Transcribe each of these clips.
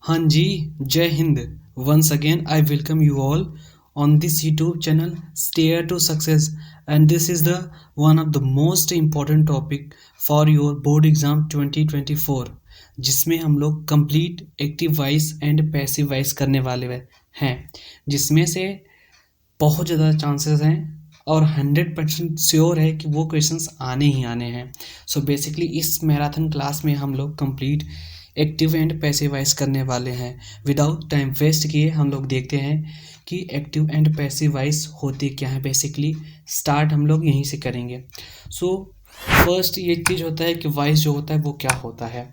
हाँ जी, जय Hind. Once again, I welcome you all on this YouTube channel, Steer to Success, and this is the one of the most important topic for your board exam 2024, जिसमें हम लोग complete active wise and passive wise करने वाले हैं, जिसमें से बहुत ज़्यादा चांसेस हैं और 100% श्योर है कि वो क्वेश्चंस आने ही आने हैं। सो बेसिकली इस मैराथन क्लास में हम लोग complete active and passive wise करने वाले हैं। विदाउट टाइम वेस्ट किए हम लोग देखते हैं कि एक्टिव एंड पैसिव वाइज होते क्या है। बेसिकली स्टार्ट हम लोग यहीं से करेंगे। सो फर्स्ट ये चीज़ होता है कि वॉइस जो होता है वो क्या होता है।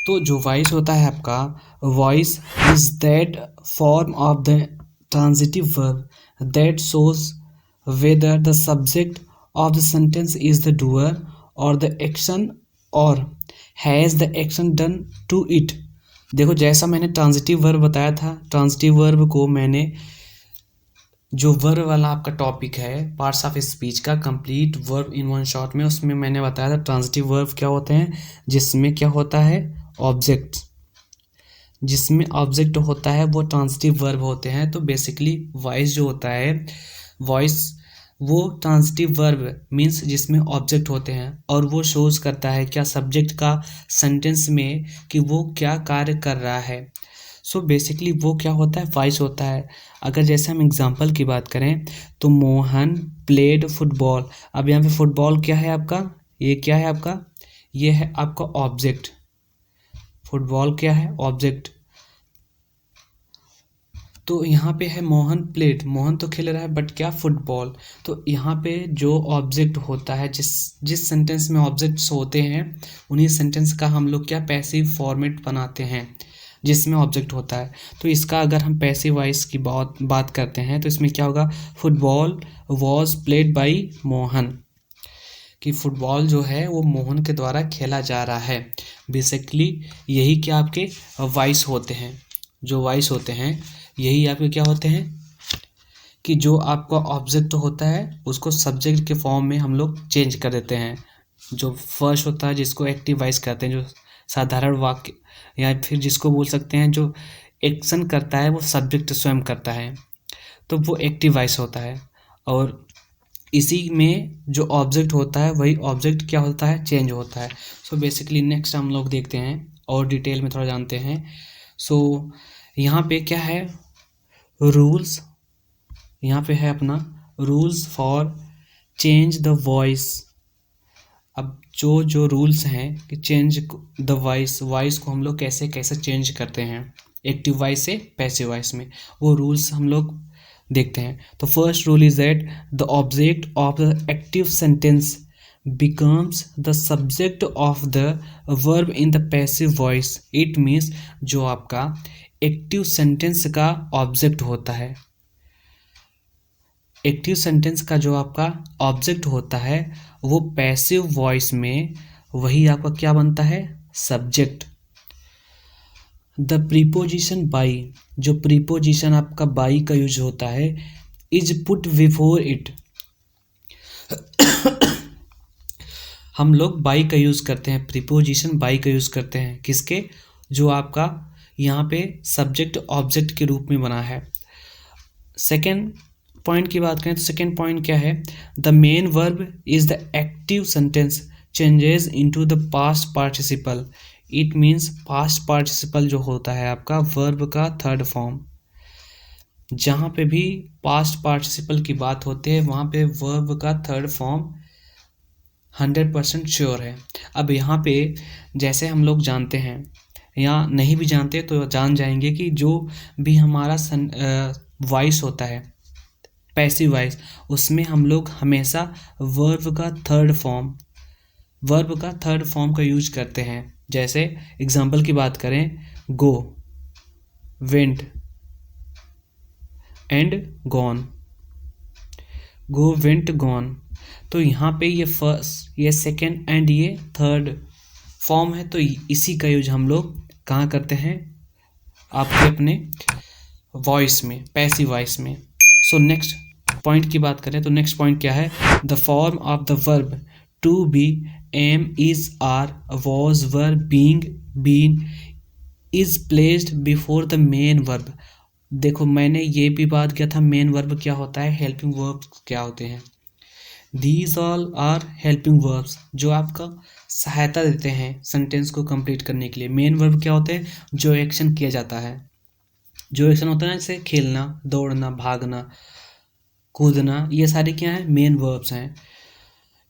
तो जो वॉइस होता है आपका, voice is that form of the transitive verb that shows whether the subject of the sentence is the doer or the action or has the action done to it। देखो, जैसा मैंने ट्रांजिटिव वर्ब बताया था, transitive verb को मैंने जो verb वाला आपका टॉपिक है पार्ट्स ऑफ स्पीच का complete verb in one shot में, उसमें मैंने बताया था ट्रांजिटिव वर्ब क्या होते हैं, जिसमें क्या होता है ऑब्जेक्ट, जिसमें ऑब्जेक्ट होता है वो ट्रांजिटिव वर्ब होते हैं। तो बेसिकली वॉइस जो होता है, वॉइस वो ट्रांजिटिव वर्ब मीन्स जिसमें ऑब्जेक्ट होते हैं और वो शोज करता है क्या सब्जेक्ट का सेंटेंस में कि वो क्या कार्य कर रहा है। सो बेसिकली वो क्या होता है, वॉइस होता है। अगर जैसे हम एग्जांपल की बात करें तो मोहन प्लेड फुटबॉल। अब यहाँ पे फुटबॉल क्या है आपका, ये क्या है आपका, ये है आपका ऑब्जेक्ट। फुटबॉल क्या है, ऑब्जेक्ट। तो यहाँ पे है मोहन प्लेट, मोहन तो खेल रहा है बट क्या, फुटबॉल। तो यहाँ पे जो ऑब्जेक्ट होता है, जिस सेंटेंस में ऑब्जेक्ट्स होते हैं उन्हीं सेंटेंस का हम लोग क्या पैसिव फॉर्मेट बनाते हैं जिसमें ऑब्जेक्ट होता है। तो इसका अगर हम पैसिव वॉइस की बात करते हैं तो इसमें क्या होगा, football was played by Mohan, कि फुटबॉल जो है वो मोहन के द्वारा खेला जा रहा है। बेसिकली यही क्या आपके वॉइस होते हैं। जो वॉइस होते हैं यही आपके क्या होते हैं कि जो आपका ऑब्जेक्ट होता है उसको सब्जेक्ट के फॉर्म में हम लोग चेंज कर देते हैं। जो फर्स्ट होता है जिसको एक्टिव वॉइस कहते हैं, जो साधारण वाक्य या फिर जिसको बोल सकते हैं जो एक्शन करता है वो सब्जेक्ट स्वयं करता है, तो वो एक्टिव वॉइस होता है। और इसी में जो ऑब्जेक्ट होता है वही ऑब्जेक्ट क्या होता है, चेंज होता है। सो बेसिकली नेक्स्ट हम लोग देखते हैं और डिटेल में थोड़ा जानते हैं। सो यहाँ पे क्या है, रूल्स, यहाँ पे है अपना rules for change the voice. अब जो रूल्स हैं कि चेंज द वॉइस, वॉइस को हम लोग कैसे कैसे चेंज करते हैं एक्टिव वॉइस से पैसिव वॉइस में, वो रूल्स हम लोग देखते हैं। तो first rule is that the object of the active sentence becomes the subject of the verb in the passive voice। it means जो आपका एक्टिव सेंटेंस का ऑब्जेक्ट होता है, एक्टिव सेंटेंस का जो आपका ऑब्जेक्ट होता है वो पैसिव वॉइस में वही आपका क्या बनता है, सब्जेक्ट। द प्रीपोजिशन बाई, जो प्रीपोजिशन आपका बाई का यूज होता है, इज पुट बिफोर इट। हम लोग बाई का यूज़ करते हैं, प्रीपोजिशन बाई का यूज़ करते हैं किसके, जो आपका यहाँ पे सब्जेक्ट ऑब्जेक्ट के रूप में बना है। सेकेंड पॉइंट की बात करें तो सेकेंड पॉइंट क्या है, the main verb is the active sentence changes into the past participle. It means past participle जो होता है आपका वर्ब का थर्ड फॉर्म। जहाँ पे भी पास्ट पार्टिसिपल की बात होती है वहाँ पे वर्ब का थर्ड फॉर्म 100% श्योर है। अब यहाँ पे जैसे हम लोग जानते हैं या नहीं भी जानते तो जान जाएंगे कि जो भी हमारा वॉइस होता है पैसिव वॉइस, उसमें हम लोग हमेशा वर्ब का थर्ड फॉर्म का यूज करते हैं। जैसे एग्जांपल की बात करें, go, went and gone, go went gone. तो यहाँ पे ये फर्स्ट, ये सेकेंड एंड ये थर्ड फॉर्म है, तो इसी का यूज हम लोग कहाँ करते हैं, आपके अपने वॉइस में, पैसिव वॉइस में। सो नेक्स्ट पॉइंट की बात करें तो नेक्स्ट पॉइंट क्या है, the form of the verb to be, am, is, are, was, were, being, been, is placed before the main verb. देखो मैंने ये भी बात किया था, मेन वर्ब क्या होता है, हेल्पिंग वर्ब क्या होते हैं। These all are helping verbs जो आपका सहायता देते हैं सेंटेंस को कंप्लीट करने के लिए। मेन वर्ब क्या होते हैं, जो एक्शन किया जाता है, जो एक्शन होता है ना, जैसे खेलना, दौड़ना, भागना, कूदना, ये सारे क्या हैं, मेन वर्ब्स हैं।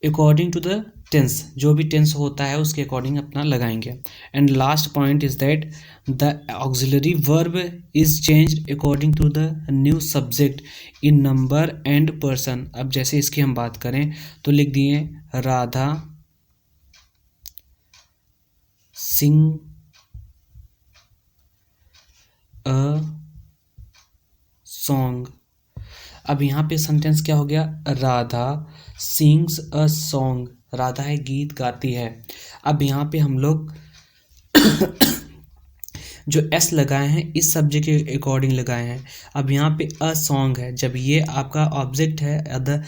अकॉर्डिंग टू द टेंस, जो भी टेंस होता है उसके अकॉर्डिंग अपना लगाएंगे। And last point is that the auxiliary verb is changed according to the new subject in number and person. अब जैसे इसकी हम बात करें तो लिख दिए राधा सिंग अ सॉन्ग। अब यहाँ पे सेंटेंस क्या हो गया, Radha sings a song, Radha है गीत गाती है। अब यहाँ पे हम लोग जो एस लगाए हैं इस सब्जेक्ट के अकॉर्डिंग लगाए हैं। अब यहाँ पे अ सॉन्ग है, जब ये आपका ऑब्जेक्ट है अदर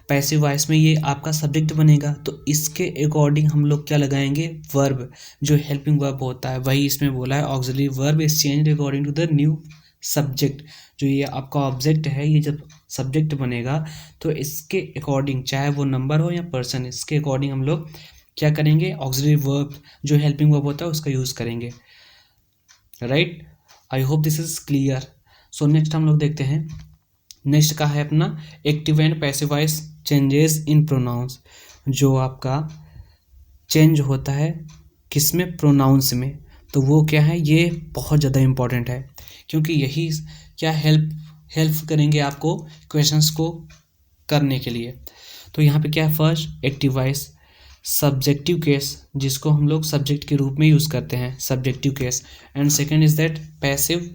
पैसिव वॉइस में, ये आपका सब्जेक्ट बनेगा, तो इसके अकॉर्डिंग हम लोग क्या लगाएंगे, वर्ब, जो हेल्पिंग वर्ब होता है वही इसमें बोला है auxiliary verb is changed according to the new subject. जो ये आपका ऑब्जेक्ट है, ये जब सब्जेक्ट बनेगा तो इसके अकॉर्डिंग, चाहे वो नंबर हो या पर्सन, इसके अकॉर्डिंग हम लोग क्या करेंगे, ऑक्सिलरी वर्ब जो हेल्पिंग वर्ब होता है उसका यूज़ करेंगे। Right, I hope this is clear. So next हम लोग देखते हैं, नेक्स्ट का है अपना active and passive voice changes in pronouns. जो आपका चेंज होता है किसमें, प्रोनाउंस में, तो वो क्या है, ये बहुत ज़्यादा इंपॉर्टेंट है, क्योंकि यही क्या हेल्प करेंगे आपको क्वेश्चंस को करने के लिए। तो यहाँ पे क्या है, first active voice subjective case, जिसको हम लोग सब्जेक्ट के रूप में यूज़ करते हैं, subjective case. And second is that passive,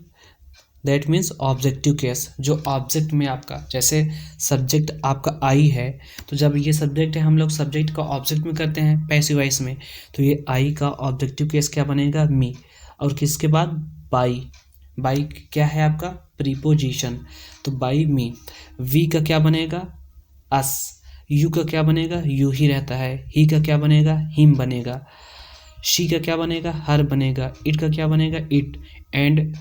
that means objective case, जो ऑब्जेक्ट में आपका, जैसे सब्जेक्ट आपका आई है, तो जब ये सब्जेक्ट है हम लोग सब्जेक्ट का ऑब्जेक्ट में करते हैं पैसिव वॉइस में, तो ये आई का ऑब्जेक्टिव केस क्या बनेगा, मी। और किसके बाद, बाई, बाई क्या है आपका प्रीपोजिशन, तो बाई मी। वी का क्या बनेगा, अस। यू का क्या बनेगा, यू ही रहता है। ही का क्या बनेगा, हिम बनेगा। शी का क्या बनेगा, हर बनेगा। इट का क्या बनेगा, इट। एंड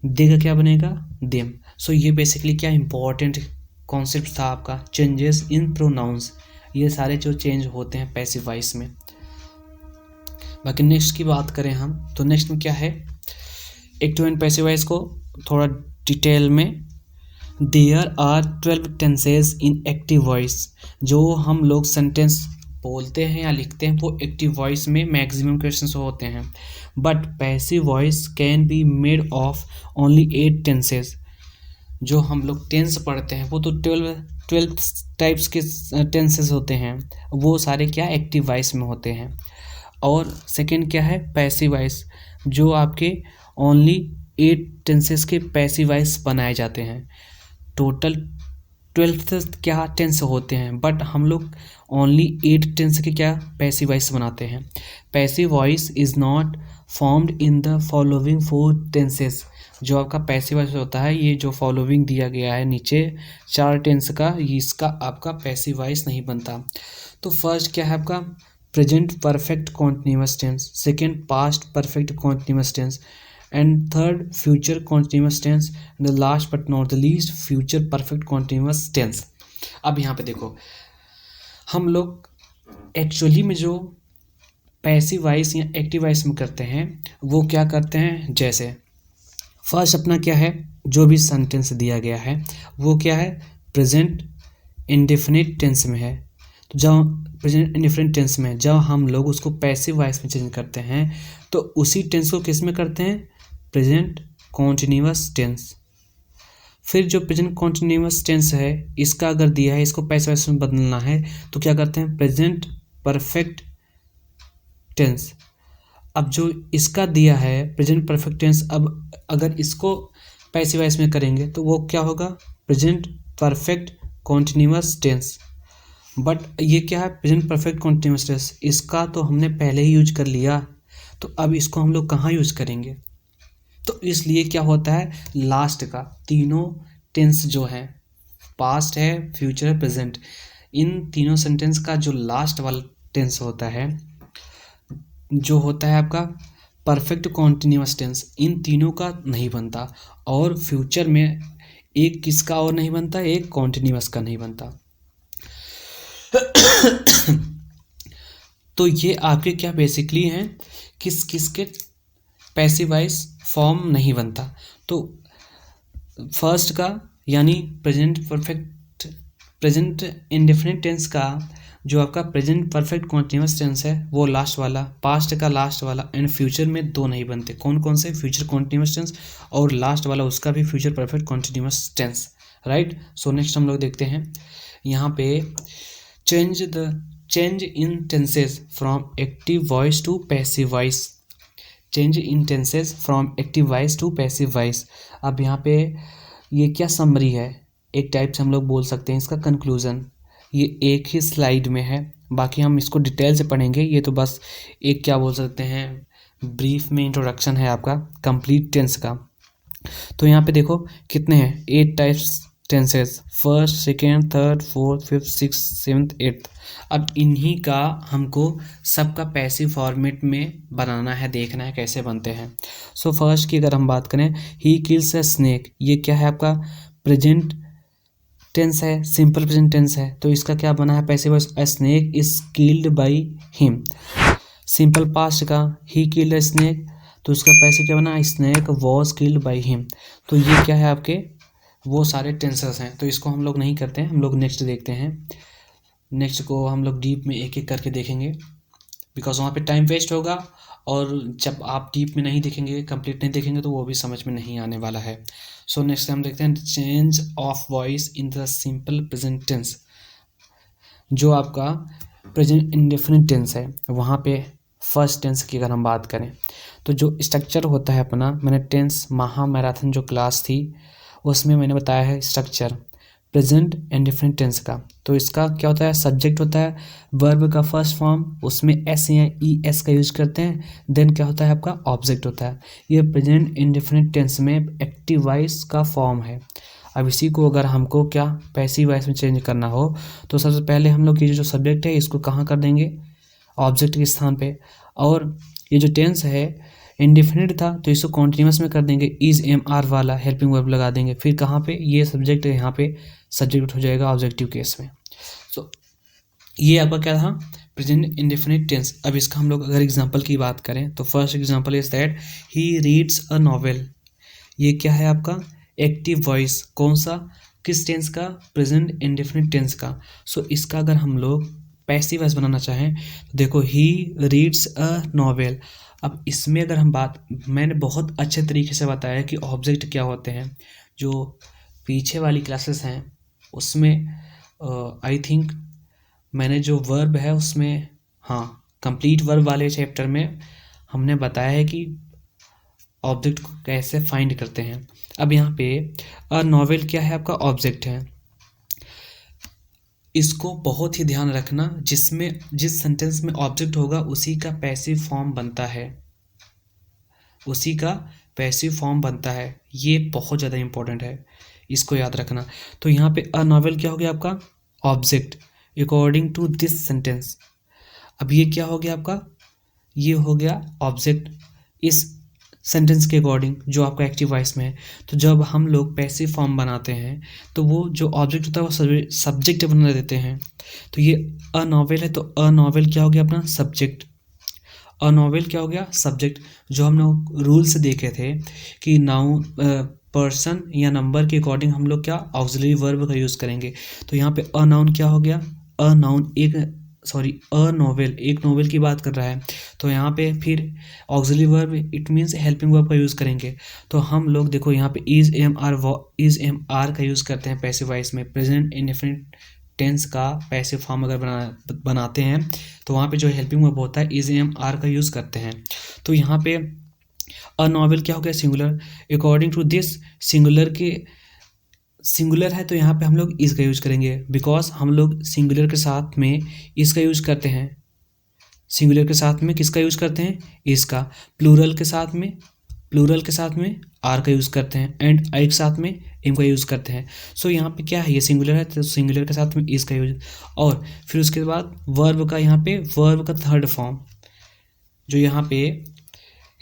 दे का क्या बनेगा, देम। सो ये बेसिकली क्या इंपॉर्टेंट कॉन्सेप्ट था आपका, चेंजेस इन प्रोनाउंस, ये सारे जो चेंज होते हैं पैसिव वॉइस में। बाकी नेक्स्ट की बात करें हम, तो नेक्स्ट में क्या है, एक्टिव एंड पैसिव वॉइस को थोड़ा डिटेल में, there are 12 tenses in active voice. जो हम लोग सेंटेंस बोलते हैं या लिखते हैं वो एक्टिव वॉइस में मैक्सिमम क्वेश्चंस होते हैं, but passive voice can be made of only 8 tenses. जो हम लोग टेंस पढ़ते हैं वो तो 12 टाइप्स के टेंसेज होते हैं, वो सारे क्या एक्टिव वॉइस में होते हैं। और सेकंड क्या है, पैसिव वॉइस, जो आपके ओनली 8 टेंसेस के पैसिव वॉइस बनाए जाते हैं। टोटल 12 क्या टेंस होते हैं, बट हम लोग ओनली 8 टेंस के क्या पैसिव वॉइस बनाते हैं। Passive voice is not formed in the following 4 tenses. जो आपका पैसिव वॉइस होता है, ये जो फॉलोइंग दिया गया है नीचे 4 टेंस का, इसका आपका पैसिव वॉइस नहीं बनता। तो फर्स्ट क्या है आपका, present perfect continuous tense, second past perfect continuous tense, and third future continuous tense, and the last but not the least future perfect continuous tense। अब यहाँ पे देखो, हम लोग एक्चुअली में जो पैसिव वॉइस या एक्टिव वॉइस में करते हैं वो क्या करते हैं, जैसे फर्स्ट अपना क्या है, जो भी सेंटेंस दिया गया है वो क्या है, प्रेजेंट इंडेफिनिट टेंस में है। तो जब प्रेजेंट इंडेफिनिट टेंस में जब हम लोग उसको पैसिव वॉइस में चेंज करते हैं तो उसी टेंस को किस में करते हैं, प्रेजेंट कॉन्टिन्यूअस टेंस। फिर जो प्रेजेंट कॉन्टिन्यूअस टेंस है, इसका अगर दिया है इसको पैसिव वॉइस में बदलना है तो क्या करते हैं, प्रेजेंट परफेक्ट टेंस। अब जो इसका दिया है प्रेजेंट परफेक्ट टेंस, अब अगर इसको पैसिव वॉइस में करेंगे तो वो क्या होगा, present perfect continuous tense. But ये क्या है, प्रेजेंट परफेक्ट कॉन्टिन्यूअस टेंस, इसका तो हमने पहले ही यूज कर लिया, तो अब इसको हम लोग कहाँ यूज करेंगे। तो इसलिए क्या होता है, लास्ट का तीनों टेंस जो है, पास्ट है, फ्यूचर है, प्रेजेंट, इन तीनों सेंटेंस का जो लास्ट वाला टेंस होता है, जो होता है आपका परफेक्ट कॉन्टिन्यूअस टेंस, इन तीनों का नहीं बनता। और फ्यूचर में एक किसका और नहीं बनता, एक कॉन्टिन्यूअस का नहीं बनता। तो ये आपके क्या बेसिकली हैं, किस किस के पैसिव वॉइस फॉर्म नहीं बनता। तो फर्स्ट का यानी प्रेजेंट इंडेफिनिट टेंस का जो आपका प्रेजेंट परफेक्ट कॉन्टिन्यूअस टेंस है वो लास्ट वाला, पास्ट का लास्ट वाला, एंड फ्यूचर में दो नहीं बनते। कौन कौन से, फ्यूचर कॉन्टिन्यूअस टेंस और लास्ट वाला उसका भी future perfect continuous tense, right. So next हम लोग देखते हैं यहाँ पे change in tenses from active voice to passive voice, change in tenses from active voice to passive voice. अब यहाँ पे ये क्या समरी है, एक टाइप से हम लोग बोल सकते हैं इसका कंक्लूजन। ये एक ही स्लाइड में है, बाकी हम इसको डिटेल से पढ़ेंगे। ये तो बस एक क्या बोल सकते हैं, ब्रीफ में इंट्रोडक्शन है आपका कंप्लीट टेंस का। तो यहाँ पे देखो कितने हैं, 8 types tenses, first, second, third, fourth, fifth, six, seventh, eighth. अब इन्हीं का हमको सबका पैसिव फॉर्मेट में बनाना है, देखना है कैसे बनते हैं। सो फर्स्ट की अगर हम बात करें, ही किल्स अ स्नेक, ये क्या है आपका प्रेजेंट टेंस है, सिंपल प्रेजेंट टेंस है, तो इसका क्या बना है passive voice, a snake is killed by him. Simple past का ही किल्ड अ स्नेक, तो इसका पैसिव क्या बना, snake was killed by him. तो ये क्या है आपके वो सारे टेंसेस हैं, तो इसको हम लोग नहीं करते हैं, हम लोग नेक्स्ट देखते हैं। नेक्स्ट को हम लोग डीप में एक एक करके देखेंगे, बिकॉज वहाँ पे टाइम वेस्ट होगा, और जब आप डीप में नहीं देखेंगे, कंप्लीट नहीं देखेंगे, तो वो भी समझ में नहीं आने वाला है। सो नेक्स्ट हम देखते हैं change of voice in the simple present tense. जो आपका प्रेजेंट इंडेफिनिट टेंस है वहाँ पे फर्स्ट टेंस की अगर हम बात करें, तो जो स्ट्रक्चर होता है अपना, मैंने टेंस महामैराथन जो क्लास थी उसमें मैंने बताया है स्ट्रक्चर प्रेजेंट इंडेफिनिट टेंस का। तो इसका क्या होता है, सब्जेक्ट होता है, वर्ब का फर्स्ट फॉर्म, उसमें एस या ई एस का यूज करते हैं, देन क्या होता है आपका ऑब्जेक्ट होता है। ये प्रेजेंट इंडेफिनिट टेंस में एक्टिव वॉइस का फॉर्म है। अब इसी को अगर हमको क्या पैसिव वॉइस में चेंज करना हो, तो सबसे पहले हम लोग ये जो सब्जेक्ट है इसको कहाँ कर देंगे, ऑब्जेक्ट के स्थान पे, और ये जो टेंस है इंडेफिनिट था तो इसको कॉन्टिन्यूअस में कर देंगे, इज एम आर वाला हेल्पिंग वर्ब लगा देंगे, फिर कहाँ पे ये सब्जेक्ट है, यहाँ पे सब्जेक्ट हो जाएगा ऑब्जेक्टिव केस में। सो ये आपका क्या था, प्रेजेंट इंडेफिनिट टेंस। अब इसका हम लोग अगर एग्जांपल की बात करें, तो first example is that he reads a novel. ये क्या है आपका एक्टिव वॉइस, कौन सा, किस टेंस का, प्रेजेंट इंडेफिनिट टेंस का। सो इसका अगर हम लोग पैसिव वॉइस बनाना चाहें, तो देखो ही रीड्स अ नॉवेल। अब इसमें अगर हम बात, मैंने बहुत अच्छे तरीके से बताया कि ऑब्जेक्ट क्या होते हैं, जो पीछे वाली क्लासेस हैं उसमें आई थिंक मैंने जो वर्ब है उसमें, हाँ कंप्लीट वर्ब वाले चैप्टर में हमने बताया है कि ऑब्जेक्ट को कैसे फाइंड करते हैं। अब यहाँ पे अ नॉवेल क्या है आपका ऑब्जेक्ट है, इसको बहुत ही ध्यान रखना, जिसमें जिस सेंटेंस में ऑब्जेक्ट होगा उसी का पैसिव फॉर्म बनता है, उसी का पैसिव फॉर्म बनता है। ये बहुत ज़्यादा इंपॉर्टेंट है, इसको याद रखना। तो यहाँ पे अ नॉवेल क्या हो गया आपका object according to this sentence. अब ये क्या हो गया आपका, ये हो गया ऑब्जेक्ट इस सेंटेंस के अकॉर्डिंग जो आपका एक्टिव वॉइस में है। तो जब हम लोग पैसिव फॉर्म बनाते हैं तो वो जो ऑब्जेक्ट होता है वो सब्जेक्ट बना देते हैं। तो ये अ नॉवेल है, तो अ नॉवेल क्या हो गया अपना सब्जेक्ट, अ नॉवेल क्या हो गया सब्जेक्ट। जो हम लोग रूल से देखे थे कि नाउन पर्सन या नंबर के अकॉर्डिंग हम लोग क्या ऑक्सिलरी वर्ब का यूज़ करेंगे। तो यहाँ पे अ नाउन क्या हो गया, अ नाउन अ नॉवेल एक नॉवेल की बात कर रहा है, तो यहाँ पे फिर auxiliary verb it means helping verb का यूज़ करेंगे। तो हम लोग देखो यहाँ पे इज एम आर का यूज़ करते हैं पैसिव वॉइस में। प्रेजेंट इंडेफिनिट टेंस का पैसिव फॉर्म अगर बनाते हैं तो वहाँ पे जो हेल्पिंग वर्ब होता है इज एम आर का यूज़ करते हैं। तो यहाँ पे अ नॉवेल क्या हो गया singular, according to this singular है तो यहाँ पे हम लोग इस का यूज करेंगे, बिकॉज हम लोग सिंगुलर के साथ में इसका यूज करते हैं, सिंगुलर के साथ में किसका यूज करते हैं इसका, प्लूरल के साथ में आर का यूज करते हैं, एंड आई के साथ में एम का यूज करते हैं। सो यहाँ पे क्या है, ये सिंगुलर है तो सिंगुलर के साथ में इस का यूज, और फिर उसके बाद वर्ब का, यहाँ पे वर्ब का थर्ड फॉर्म जो यहाँ पे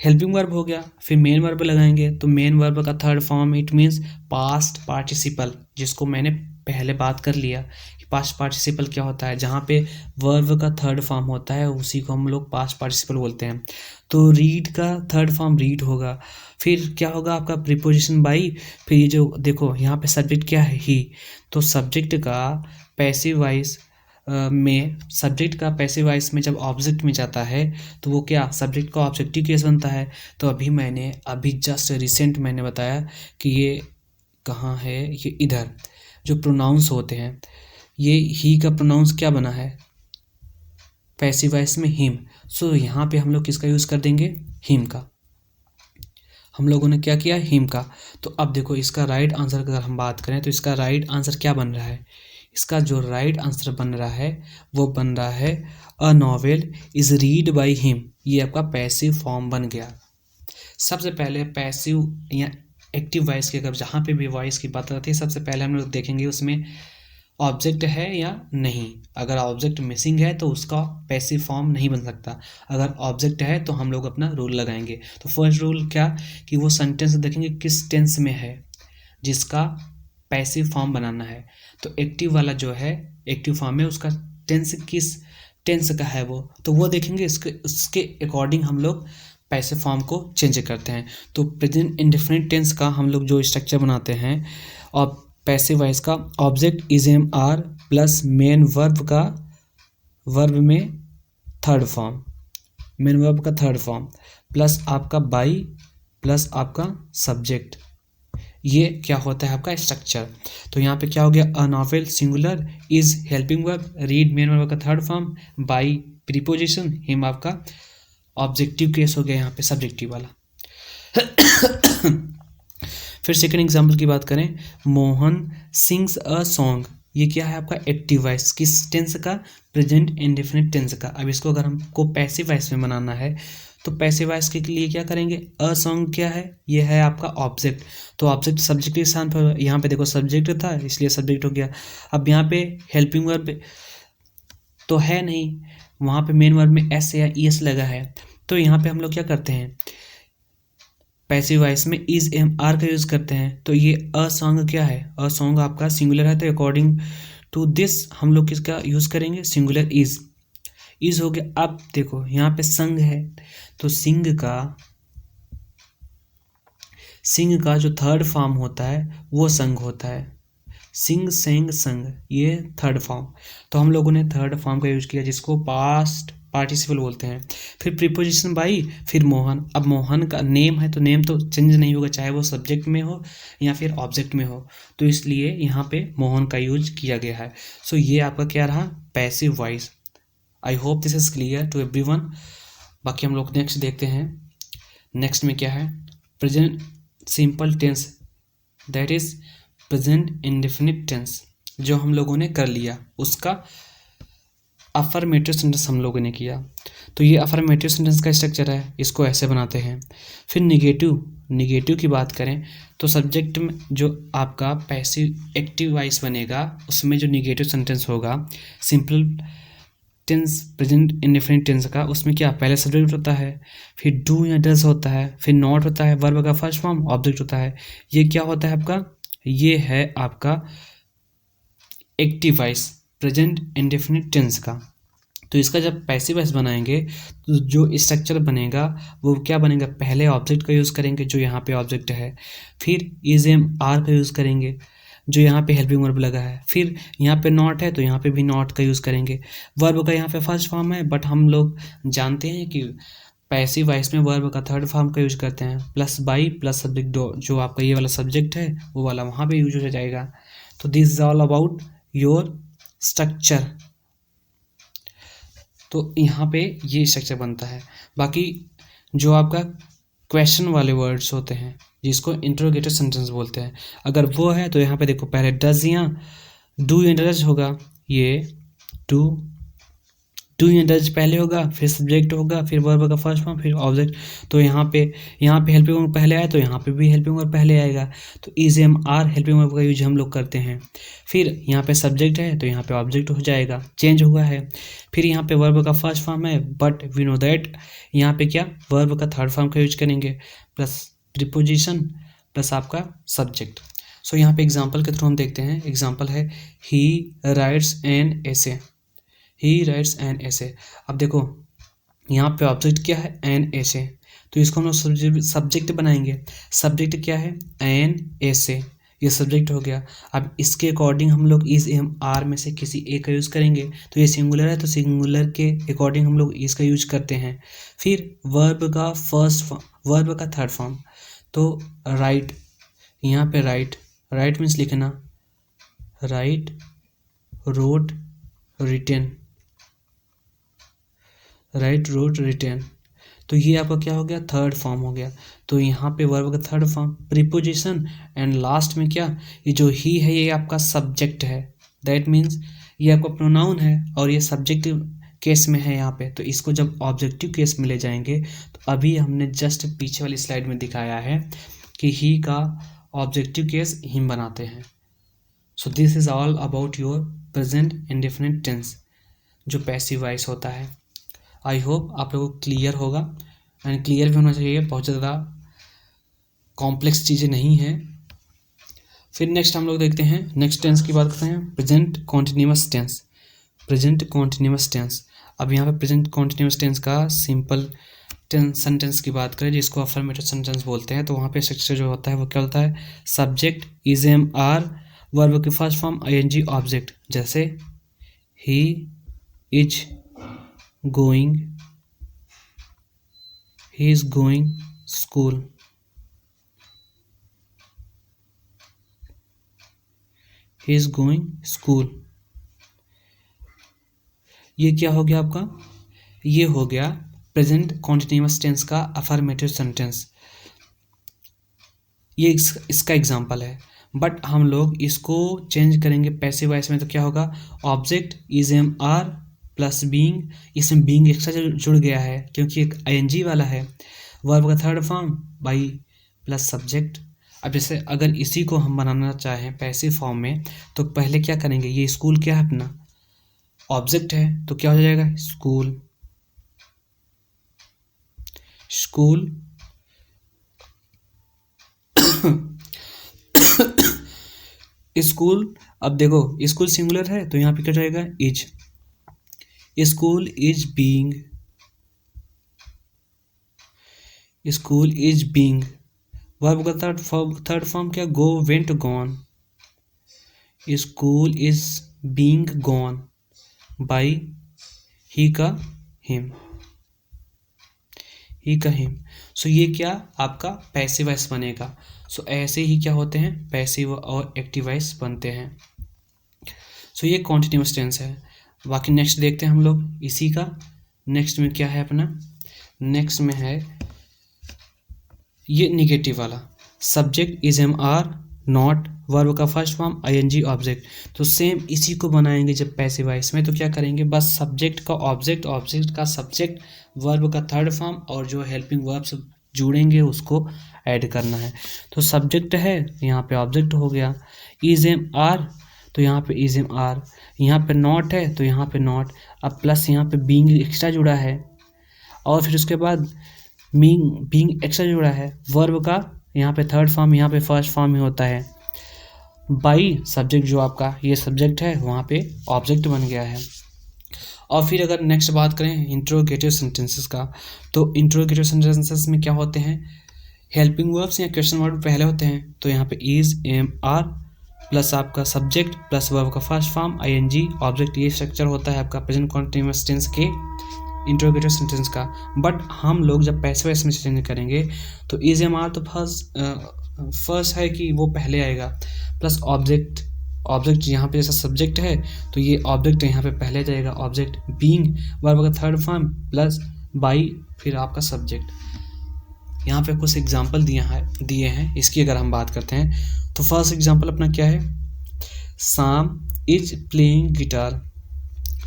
हेल्पिंग वर्ब हो गया, फिर मेन वर्ब लगाएंगे तो मेन वर्ब का third form it means past participle, जिसको मैंने पहले बात कर लिया कि पास्ट पार्टिसिपल क्या होता है। जहाँ पे वर्ब का थर्ड फॉर्म होता है उसी को हम लोग पास्ट पार्टिसिपल बोलते हैं। तो रीड का थर्ड फॉर्म रीड होगा। फिर क्या होगा आपका प्रीपोजिशन बाई। फिर ये जो देखो यहाँ पे सब्जेक्ट क्या है, ही। तो सब्जेक्ट का पैसिव वॉइस में, सब्जेक्ट का पैसिव वॉइस में जब ऑब्जेक्ट में जाता है तो वो क्या, सब्जेक्ट का ऑब्जेक्टिव केस बनता है। तो अभी जस्ट रिसेंट मैंने बताया कि ये कहाँ है, ये इधर जो प्रोनाउंस होते हैं, ये ही का प्रोनाउंस क्या बना है, पैसिव वॉइस में हिम। सो यहाँ पे हम लोग किसका यूज़ कर देंगे, हिम का। हम लोगों ने क्या किया, हिम का। तो अब देखो इसका राइट आंसर अगर हम बात करें तो इसका राइट आंसर क्या बन रहा है, इसका जो राइट आंसर बन रहा है वो बन रहा है a novel is read by him. ये आपका पैसिव फॉर्म बन गया। सबसे पहले पैसिव या एक्टिव वॉइस की अगर जहाँ पे भी वॉइस की बात आती है सबसे पहले हम लोग देखेंगे उसमें ऑब्जेक्ट है या नहीं। अगर ऑब्जेक्ट मिसिंग है तो उसका पैसिव फॉर्म नहीं बन सकता। अगर ऑब्जेक्ट है तो हम लोग अपना रूल लगाएंगे। तो फर्स्ट रूल क्या कि वो सेंटेंस देखेंगे किस टेंस में है जिसका पैसिव फॉर्म बनाना है। तो एक्टिव वाला जो है एक्टिव फॉर्म में उसका टेंस किस टेंस का है तो वो देखेंगे। उसके अकॉर्डिंग हम लोग पैसिव फॉर्म को चेंज करते हैं। तो प्रेजेंट इंडेफिनिट टेंस का हम लोग जो स्ट्रक्चर बनाते हैं और पैसिव वॉइस का object is am are plus main verb का वर्ब में थर्ड फॉर्म, मेन वर्ब का थर्ड फॉर्म प्लस आपका बाई प्लस आपका सब्जेक्ट, ये क्या होता है आपका स्ट्रक्चर। तो यहाँ पे क्या हो गया, a novel singular is helping verb, read main verb का third form, by preposition, him आपका ऑब्जेक्टिव केस हो गया यहाँ पे सब्जेक्टिव वाला। फिर सेकंड एग्जांपल की बात करें, मोहन सिंग्स अ सॉन्ग, ये क्या है आपका एक्टिव वॉइस, किस टेंस का, प्रेजेंट इंडेफिनिट टेंस का। अब इसको अगर हमको पैसिव वॉइस में बनाना है तो पैसिव वॉइस के लिए क्या करेंगे, अ सॉन्ग क्या है, ये है आपका ऑब्जेक्ट। तो ऑब्जेक्ट सब्जेक्ट के स्थान पर, यहाँ पे देखो सब्जेक्ट था इसलिए सब्जेक्ट हो गया। अब यहाँ पे हेल्पिंग वर्ब तो है नहीं, वहाँ पे मेन वर्ब में एस या ई एस लगा है। तो यहाँ पे हम लोग क्या करते हैं, पैसिव वॉइस में इज एम आर का यूज़ करते हैं। तो ये अ सॉन्ग क्या है, अ सॉन्ग आपका सिंगुलर है तो अकॉर्डिंग टू दिस हम लोग किसका यूज़ करेंगे, सिंगुलर इज हो गया। अब देखो यहाँ पे संग है तो सिंग का जो थर्ड फॉर्म होता है वो संग होता है, सिंग सेंग संग, ये थर्ड फॉर्म। तो हम लोगों ने थर्ड फॉर्म का यूज किया जिसको पास्ट पार्टिसिपल बोलते हैं। फिर प्रीपोजिशन बाई, फिर मोहन। अब मोहन का नेम है तो नेम तो चेंज नहीं होगा चाहे वो सब्जेक्ट में हो या फिर ऑब्जेक्ट में हो, तो इसलिए यहाँ पे मोहन का यूज किया गया है। सो ये आपका क्या रहा, passive voice. I hope this is clear to everyone. बाकी हम लोग नेक्स्ट देखते हैं। नेक्स्ट में क्या है, present simple tense, that is present indefinite tense, जो हम लोगों ने कर लिया उसका अफर्मेटिव सेंटेंस हम लोगों ने किया। तो ये अफर्मेटिव सेंटेंस का स्ट्रक्चर है, इसको ऐसे बनाते हैं। फिर निगेटिव की बात करें तो सब्जेक्ट में जो आपका पैसिव एक्टिव वॉइस बनेगा उसमें जो निगेटिव सेंटेंस होगा simple tense present indefinite tense का, उसमें क्या पहले सब्जेक्ट होता है, फिर डू या डज होता है, फिर नॉट होता है, वर्ब का फर्स्ट फॉर्म, ऑब्जेक्ट होता है। ये क्या होता है आपका, ये है आपका active voice present indefinite tense का। तो इसका जब पैसिव वॉइस बनाएंगे तो जो स्ट्रक्चर बनेगा वो क्या बनेगा, पहले ऑब्जेक्ट का यूज़ करेंगे जो यहाँ पे ऑब्जेक्ट है, फिर इज एम आर का यूज़ करेंगे जो यहाँ पे हेल्पिंग वर्ब लगा है, फिर यहाँ पे नॉट है तो यहाँ पे भी नॉट का यूज़ करेंगे। वर्ब का यहाँ पे फर्स्ट फॉर्म है बट हम लोग जानते हैं कि पैसिव वॉइस में वर्ब का थर्ड फॉर्म का यूज करते हैं, प्लस बाई प्लस सब्जेक्ट जो आपका ये वाला सब्जेक्ट है वो वाला वहाँ पे यूज हो जाएगा। तो this is all about your structure. तो यहाँ पे ये स्ट्रक्चर बनता है। बाकी जो आपका क्वेश्चन वाले वर्ड्स होते हैं जिसको इंटरोगेटिव सेंटेंस बोलते हैं, अगर वो है तो यहाँ पे देखो पहले डज या डू या डज होगा, ये डूइंग डज पहले होगा, फिर सब्जेक्ट होगा, फिर वर्ब का फर्स्ट फॉर्म, फिर ऑब्जेक्ट। तो यहाँ पे हेल्पिंग वर्ब पहले आया तो यहाँ पे भी हेल्पिंग वर्ब पहले आएगा। तो is am are helping verb का यूज हम लोग करते हैं। फिर यहाँ पे सब्जेक्ट है तो यहाँ पे ऑब्जेक्ट हो जाएगा, चेंज हुआ है। फिर यहाँ पे वर्ब का फर्स्ट फॉर्म है, बट वी नो दैट यहाँ पे क्या वर्ब का थर्ड फॉर्म का यूज करेंगे, प्लस प्रीपोजिशन प्लस आपका सब्जेक्ट। सो यहाँ पे एग्जाम्पल के थ्रू हम देखते हैं। एग्जाम्पल है ही rights an essay, he rights an essay. अब देखो यहाँ पे ऑब्जेक्ट क्या है, एन एसे, तो इसको हम लोग सब्जेक्ट बनाएंगे। सब्जेक्ट क्या है, एन एसे, ये सब्जेक्ट हो गया। अब इसके अकॉर्डिंग हम लोग इज एम आर में से किसी एक का यूज़ करेंगे। तो ये सिंगुलर है तो सिंगुलर के अकॉर्डिंग हम लोग इसका यूज करते हैं। फिर वर्ब का फर्स्ट फॉर्म, वर्ब का थर्ड फॉर्म, तो राइट, यहाँ पे राइट, राइट मीन्स लिखना, write, wrote, written, write, wrote, written. तो ये आपका क्या हो गया, थर्ड फॉर्म हो गया। तो यहाँ पे वर्ब का third form, preposition, and last में क्या, ये जो ही है ये आपका सब्जेक्ट है। दैट मीन्स ये आपका प्रोनाउन है और ये सब्जेक्टिव केस में है यहाँ पे। तो इसको जब ऑब्जेक्टिव केस में ले जाएंगे, तो अभी हमने जस्ट पीछे वाली स्लाइड में दिखाया है कि ही का ऑब्जेक्टिव केस हिम बनाते हैं। So this is all about your present indefinite tense, जो पैसिव वॉइस होता है। आई होप आप लोगों को क्लियर होगा, एंड क्लियर भी होना चाहिए, बहुत ज़्यादा कॉम्प्लेक्स चीज़ें नहीं है। फिर नेक्स्ट हम लोग देखते हैं, नेक्स्ट टेंस की बात करते हैं, present continuous tense. Present continuous tense. अब यहाँ पे प्रेजेंट कॉन्टिन्यूअस टेंस का सिंपल सेंटेंस की बात करें, जिसको अफर्मेटिव सेंटेंस बोलते हैं, तो वहाँ पे स्ट्रक्चर जो होता है वो क्या होता है, subject is am are, verb की first form I N G, object. जैसे ही is going, he is going school, he is going school। ये क्या हो गया आपका, ये हो गया प्रेजेंट कॉन्टिन्यूअस टेंस का अफर्मेटिव सेंटेंस। ये इसका एग्जांपल है, बट हम लोग इसको चेंज करेंगे पैसिव वॉइस में। तो क्या होगा, object is am are plus being, इसमें बीइंग एक्स्ट्रा जुड़ गया है क्योंकि एक आईएनजी वाला है। वर्ब का third form by plus subject. अब जैसे अगर इसी को हम बनाना चाहें पैसिव फॉर्म में, तो पहले क्या करेंगे, ये स्कूल क्या है अपना, ऑब्जेक्ट है, तो क्या हो जाएगा, स्कूल, स्कूल। स्कूल। अब देखो स्कूल सिंगुलर है तो यहाँ पे क्या जाएगा, is. School is being, school is being. Verb का थर्ड फॉर्म क्या, go, went, gone. School is being gone by he का हिम, ही का हिम। सो ये क्या आपका पैसिव वॉइस बनेगा। सो ऐसे ही क्या होते हैं, पैसिव और एक्टिव वॉइस बनते हैं। सो ये कॉन्टिन्यूअस टेंस है। बाकी नेक्स्ट देखते हैं हम लोग इसी का। नेक्स्ट में क्या है अपना, नेक्स्ट में है ये निगेटिव वाला, subject is am are not, verb का first form I N G, object. तो सेम इसी को बनाएंगे जब पैसिव वॉइस में, तो क्या करेंगे, बस सब्जेक्ट का ऑब्जेक्ट, ऑब्जेक्ट का सब्जेक्ट, वर्ब का थर्ड फॉर्म और जो हेल्पिंग वर्ब्स जुड़ेंगे उसको ऐड करना है। तो सब्जेक्ट है, यहाँ पे ऑब्जेक्ट हो गया, इज एम आर, तो यहाँ पे इज एम आर, यहाँ पे नॉट है तो यहाँ पे नॉट, अब प्लस यहाँ पे बीइंग एक्स्ट्रा जुड़ा है, और फिर उसके बाद बीइंग एक्स्ट्रा जुड़ा है। वर्ब का यहाँ पे थर्ड फॉर्म, यहाँ पे फर्स्ट फॉर्म ही होता है। बाई सब्जेक्ट जो आपका ये सब्जेक्ट है, वहाँ पे ऑब्जेक्ट बन गया है। और फिर अगर नेक्स्ट बात करें इंट्रोगेटिव सेंटेंसेस का, तो इंट्रोगेटिव सेंटेंसेस में क्या होते हैं, हेल्पिंग वर्ब्स या क्वेश्चन वर्ड पहले होते हैं। तो यहाँ पे इज एम आर प्लस आपका सब्जेक्ट प्लस वर्ब का first form I N G, object. ये स्ट्रक्चर होता है आपका प्रेजेंट कॉन्टिन्यूअस टेंस के इंट्रोगेटिव सेंटेंस का। बट हम लोग जब पैसिव वॉइस में चेंज करेंगे तो इज एम आर तो फर्स्ट है कि वो पहले आएगा, प्लस ऑब्जेक्ट, ऑब्जेक्ट यहाँ पे जैसा सब्जेक्ट है तो ये ऑब्जेक्ट यहाँ पे पहले जाएगा, ऑब्जेक्ट बीइंग वर्ब का थर्ड फॉर्म प्लस बाई फिर आपका सब्जेक्ट। यहाँ पे कुछ एग्जांपल दिए हैं इसकी अगर हम बात करते हैं, तो फर्स्ट एग्जांपल अपना क्या है, साम इज प्लेइंग गिटार।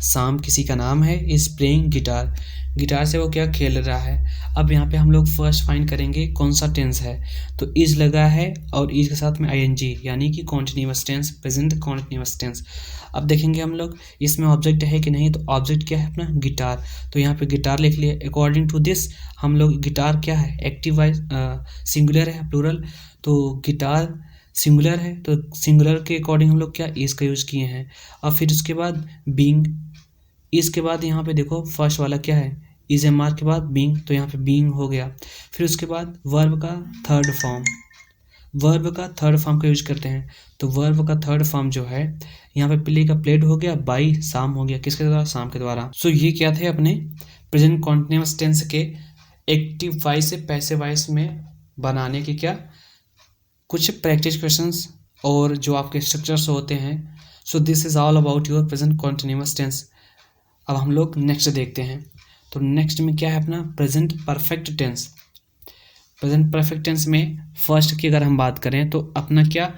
शाम किसी का नाम है, इज प्लेइंग गिटार, गिटार से वो क्या खेल रहा है। अब यहाँ पे हम लोग फर्स्ट फाइंड करेंगे कौन सा टेंस है, तो इज लगा है और इज के साथ में आईएनजी यानी कि continuous tense, present continuous tense. अब देखेंगे हम लोग इसमें ऑब्जेक्ट है कि नहीं, तो ऑब्जेक्ट क्या है अपना गिटार, तो यहाँ पे गिटार लिख लिए। अकॉर्डिंग टू दिस हम लोग गिटार क्या है, एक्टिव वाइज सिंगुलर है प्लूरल, तो गिटार सिंगुलर है, तो सिंगुलर के अकॉर्डिंग हम लोग क्या इज का यूज़ किए हैं। और फिर उसके बाद बीइंग, इसके बाद यहाँ पे देखो फर्स्ट वाला क्या है, इज एम आर के बाद बीइंग, तो यहाँ पे बीइंग हो गया। फिर उसके बाद वर्ब का थर्ड फॉर्म, वर्ब का थर्ड फॉर्म का यूज करते हैं, तो वर्ब का थर्ड फॉर्म जो है यहाँ पे प्ले का प्लेड हो गया, बाई शाम हो गया, किसके द्वारा, शाम के द्वारा। सो ये क्या थे अपने प्रेजेंट कॉन्टिन्यूअस टेंस के एक्टिव वॉइस से पैसिव वॉइस में बनाने के क्या कुछ प्रैक्टिस क्वेश्चंस और जो आपके स्ट्रक्चर्स होते हैं। So this is all about your present continuous tense. अब हम लोग नेक्स्ट देखते हैं, तो नेक्स्ट में क्या है अपना present perfect tense. Present perfect tense में फर्स्ट की अगर हम बात करें तो अपना क्या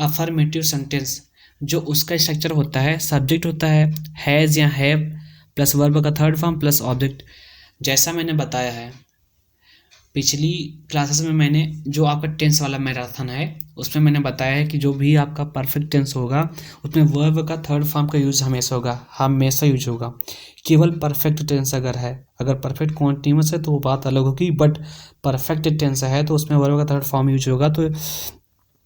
अफर्मेटिव सेंटेंस, जो उसका स्ट्रक्चर होता है, सब्जेक्ट होता है हैज़ या हैव प्लस वर्ब का थर्ड फॉर्म प्लस ऑब्जेक्ट। जैसा मैंने बताया है पिछली क्लासेस में, मैंने जो आपका टेंस वाला मैराथन है उसमें मैंने बताया है कि जो भी आपका परफेक्ट टेंस होगा उसमें वर्ब का थर्ड फॉर्म का यूज हमेशा होगा, हमेशा यूज होगा। केवल परफेक्ट टेंस अगर है, अगर परफेक्ट कॉन्टिन्यूअस है तो वो बात अलग होगी, बट परफेक्ट टेंस है तो उसमें वर्ब का थर्ड फॉर्म यूज होगा। तो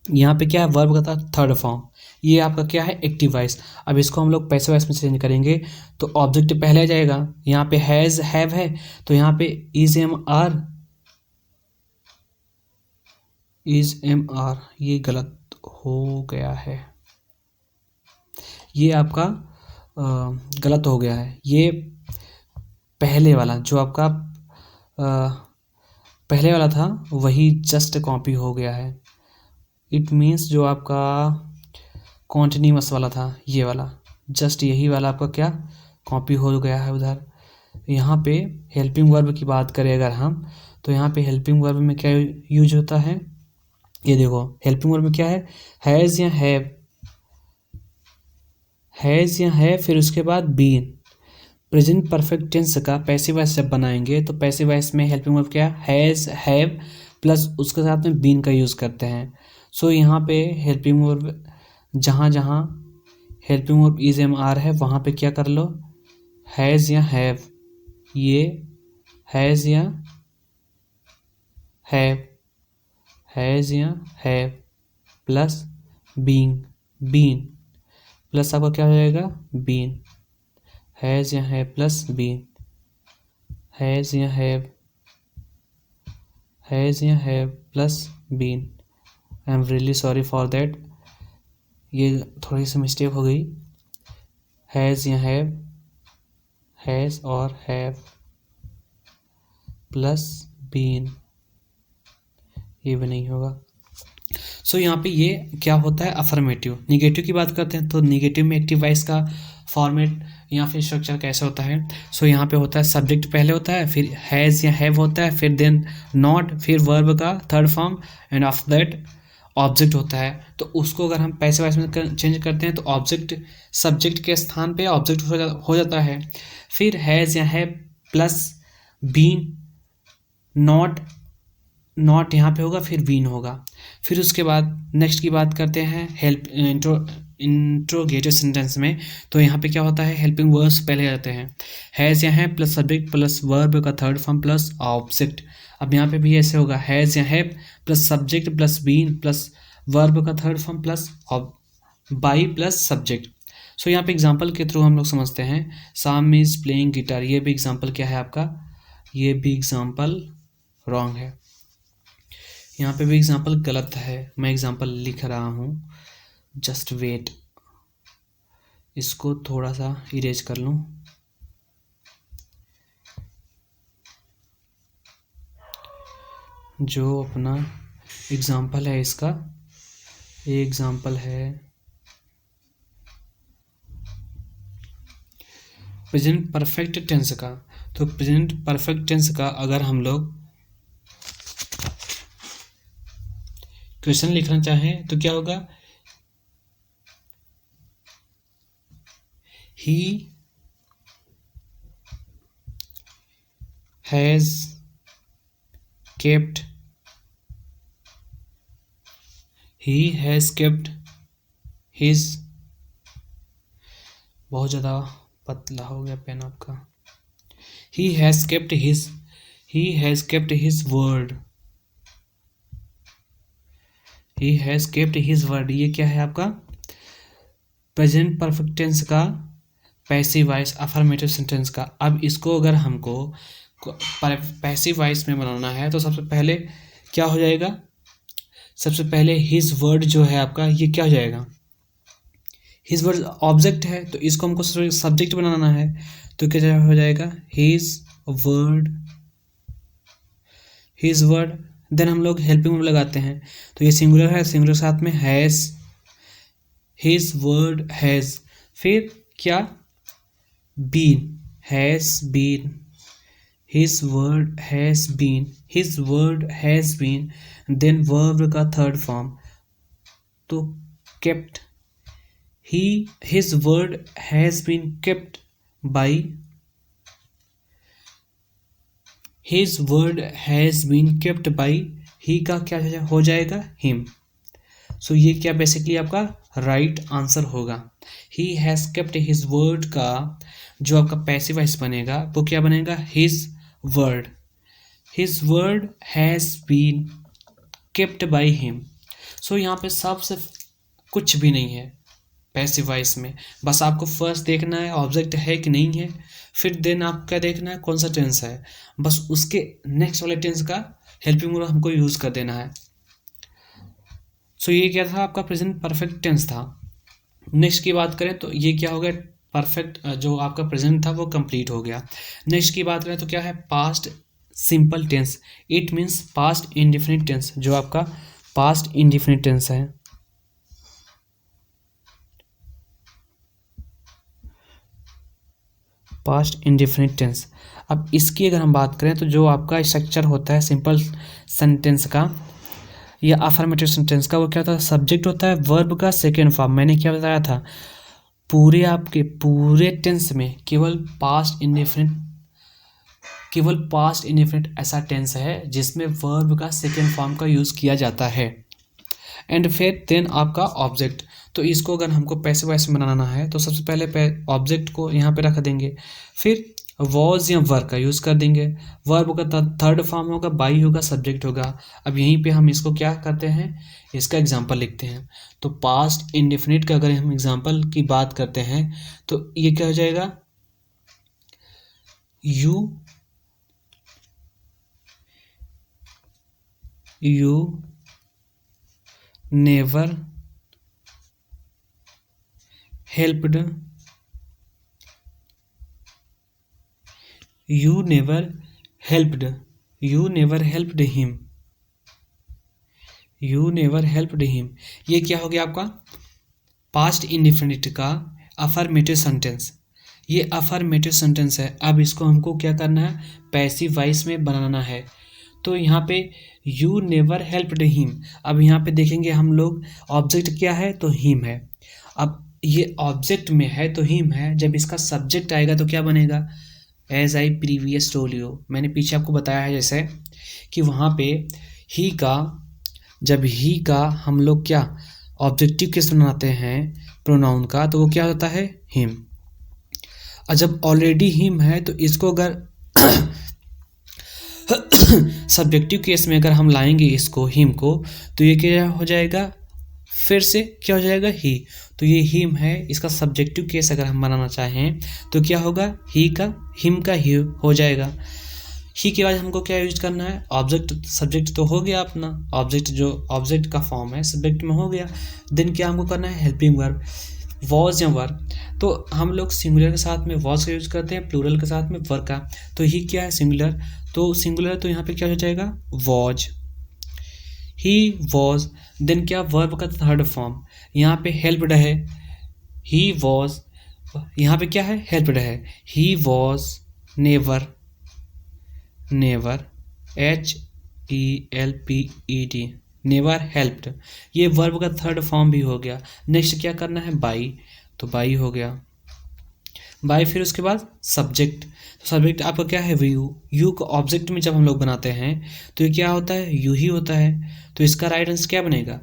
यहाँ पे क्या है, वर्ब का थर्ड फॉर्म, ये आपका क्या है एक्टिव वॉइस। अब इसको हम लोग पैसिव वॉइस में चेंज करेंगे, तो ऑब्जेक्ट पहले आ जाएगा, यहाँ पे हैज़ हैव है, तो यहाँ पे is am are, is am are ये गलत हो गया है, ये आपका गलत हो गया है। ये पहले वाला जो आपका पहले वाला था वही जस्ट कॉपी हो गया है। इट मीन्स जो आपका कॉन्टिन्यूअस वाला था ये वाला, जस्ट यही वाला आपका क्या कॉपी हो गया है उधर। यहाँ पे हेल्पिंग वर्ब की बात करें अगर हम, तो यहाँ पे हेल्पिंग वर्ब में क्या यूज होता है, ये देखो हेल्पिंग वर्ब में क्या है, हैज़ या हैव, हैज़ या हैव, फिर उसके बाद बीन। प्रेजेंट परफेक्ट टेंस का पैसिव वॉइस जब बनाएंगे तो पैसिव वॉइस में हेल्पिंग वर्ब क्या हैज़ हैव प्लस उसके साथ में बीन का यूज़ करते हैं। सो यहाँ पे हेल्पिंग वर्ब जहाँ जहाँ helping verb is am are है वहाँ पे क्या कर लो, हैज़ या हैव, ये हैज़ या हैव, हैज़ या have plus being, been plus आपका क्या हो जाएगा बीन, हैज़ या हैव प्लस बीन, हैज़ या हैव, हैज़ या have plus been. I am really sorry for that, ये थोड़ी सी मिस्टेक हो गई, हैज़ या हैव, हैज़ और हैव प्लस बीन, ये भी नहीं होगा। सो यहाँ पे ये क्या होता है अफर्मेटिव। निगेटिव की बात करते हैं तो निगेटिव में एक्टिव वॉइस का फॉर्मेट या फिर स्ट्रक्चर कैसा होता है। सो यहाँ पे होता है सब्जेक्ट पहले होता है, फिर हैज़ या हैव होता है, फिर देन नॉट, फिर वर्ब का third form and after that object होता है। तो उसको अगर हम पैसिव वॉइस में चेंज करते हैं तो ऑब्जेक्ट सब्जेक्ट के स्थान पे ऑब्जेक्ट हो जाता है। फिर हैज़ या हैव प्लस बीन, नॉट यहाँ पे होगा, फिर बीन होगा। फिर उसके बाद नेक्स्ट की बात करते हैं हेल्प इंट्रोगेटिव सेंटेंस में, तो यहाँ पे क्या होता है हेल्पिंग वर्ब्स पहले आते हैं, हैज़ या have plus subject plus verb का थर्ड फॉर्म प्लस ऑब्जेक्ट। अब यहाँ पे भी ऐसे होगा हैज़ या have plus subject plus been plus verb का third form plus by plus subject. So यहाँ पे एग्जांपल के थ्रू हम लोग समझते हैं, शाम इज प्लेइंग गिटार, ये भी एग्जांपल क्या है आपका, ये भी एग्जांपल रॉन्ग है, यहाँ पे भी एग्जांपल गलत है, मैं एग्जांपल लिख रहा हूँ, जस्ट वेट, इसको थोड़ा सा इरेज कर लूँ। जो अपना एग्जांपल है इसका, ये एग्जांपल है प्रेजेंट परफेक्ट टेंस का। तो प्रेजेंट परफेक्ट टेंस का अगर हम लोग क्वेश्चन लिखना चाहें तो क्या होगा, he has kept, he has kept his, बहुत ज़्यादा पतला हो गया पेन आपका, ही has kept his word, he has kept his word. ये क्या है आपका प्रेजेंट परफेक्ट टेंस का पैसिव वॉइस अफर्मेटिव सेंटेंस का। अब इसको अगर हमको पैसिव वॉइस में बनाना है तो सबसे पहले क्या हो जाएगा, सबसे पहले हिज वर्ड जो है आपका ये क्या हो जाएगा, हिज वर्ड ऑब्जेक्ट है तो इसको हमको सब्जेक्ट बनाना है तो क्या हो जाएगा हिज वर्ड। देन हम लोग हेल्पिंग वर्ब लगाते हैं तो ये सिंगुलर है, सिंगुलर के साथ में हैज, हिज वर्ड हैज, फिर क्या been, has been, his word has been, then verb का थर्ड फॉर्म तो kept, his word has been kept by, his word has been kept by, he का क्या हो जाएगा हिम। सो ये क्या बेसिकली आपका राइट आंसर होगा। He has kept his word का जो आपका पैसिव वॉइस बनेगा वो क्या बनेगा his word has been kept by him. So यहाँ पे सबसे कुछ भी नहीं है पैसिव वॉइस में, बस आपको फर्स्ट देखना है ऑब्जेक्ट है कि नहीं है, फिर देन आप क्या देखना है कौन सा टेंस है, बस उसके नेक्स्ट वाले टेंस का हेल्पिंग वर्ब हमको यूज कर देना है। सो ये क्या था आपका प्रेजेंट परफेक्ट टेंस था। नेक्स्ट की बात करें तो ये क्या हो गया परफेक्ट, जो आपका प्रेजेंट था वो कंप्लीट हो गया। नेक्स्ट की बात करें तो क्या है past simple tense, it means past indefinite tense, जो आपका पास्ट इंडेफिनिट टेंस है। पास्ट इंडेफिनिट टेंस, अब इसकी अगर हम बात करें तो जो आपका स्ट्रक्चर होता है सिंपल सेंटेंस का या अफर्मेटिव सेंटेंस का वो क्या होता है, सब्जेक्ट होता है वर्ब का सेकेंड फॉर्म। मैंने क्या बताया था पूरे आपके पूरे टेंस में केवल पास्ट इंडेफिनिट ऐसा टेंस है जिसमें वर्ब का सेकेंड फॉर्म का यूज़ किया जाता है। एंड फिर देन आपका ऑब्जेक्ट, तो इसको अगर हमको पैसिव वॉइस में बनाना है तो सबसे पहले ऑब्जेक्ट को यहाँ पे रख देंगे, फिर वॉज या वर का यूज़ कर देंगे, वर्ब का थर्ड फॉर्म होगा, बाई होगा, सब्जेक्ट होगा। अब यहीं पे हम इसको क्या करते हैं इसका एग्जांपल लिखते हैं। तो पास्ट इंडेफिनिट का अगर हम एग्जांपल की बात करते हैं तो ये क्या हो जाएगा, you never helped, you never helped him, ये क्या हो गया आपका पास्ट इंडेफिनिट का अफर्मेटिव सेंटेंस। ये अफर्मेटिव सेंटेंस है। अब इसको हमको क्या करना है पैसिव वॉइस में बनाना है। तो यहाँ पे यू नेवर हेल्प्ड हिम, अब यहाँ पे देखेंगे हम लोग ऑब्जेक्ट क्या है तो हिम है। अब ये ऑब्जेक्ट में है तो हिम है, जब इसका सब्जेक्ट आएगा तो क्या बनेगा as I previous told you, मैंने पीछे आपको बताया है जैसे कि वहाँ पे ही का जब ही का हम लोग क्या ऑब्जेक्टिव केस बनाते हैं प्रोनाउन का तो वो क्या होता है हिम। और जब ऑलरेडी हिम है तो इसको अगर सब्जेक्टिव केस में अगर हम लाएंगे इसको हिम को तो ये क्या हो जाएगा फिर से क्या हो जाएगा ही। तो ये हिम है, इसका सब्जेक्टिव केस अगर हम बनाना चाहें तो क्या होगा ही का हिम का ही हो जाएगा। ही के बाद हमको क्या यूज करना है ऑब्जेक्ट, सब्जेक्ट तो हो गया अपना ऑब्जेक्ट, जो ऑब्जेक्ट का फॉर्म है सब्जेक्ट में हो गया। देन क्या हमको करना है हेल्पिंग वर्ब वॉज या वर। तो हम लोग सिंगुलर के साथ में वॉज का यूज करते हैं, प्लूरल के साथ में वर का। तो ही क्या है सिंगुलर, तो सिंगुलर तो यहाँ पे क्या हो जाएगा वॉज, ही वॉज। देन क्या वर्ब का थर्ड फॉर्म, यहाँ पे हेल्प्ड है ही वॉज, यहाँ पे क्या है हेल्प्ड है he was never HELPED never helped, ये वर्ब का थर्ड फॉर्म भी हो गया। नेक्स्ट क्या करना है बाई, तो बाई हो गया। बाय फिर उसके बाद सब्जेक्ट। तो सब्जेक्ट आपका क्या है, यू। यू को ऑब्जेक्ट में जब हम लोग बनाते हैं तो ये क्या होता है, यू ही होता है। तो इसका राइट आंसर क्या बनेगा,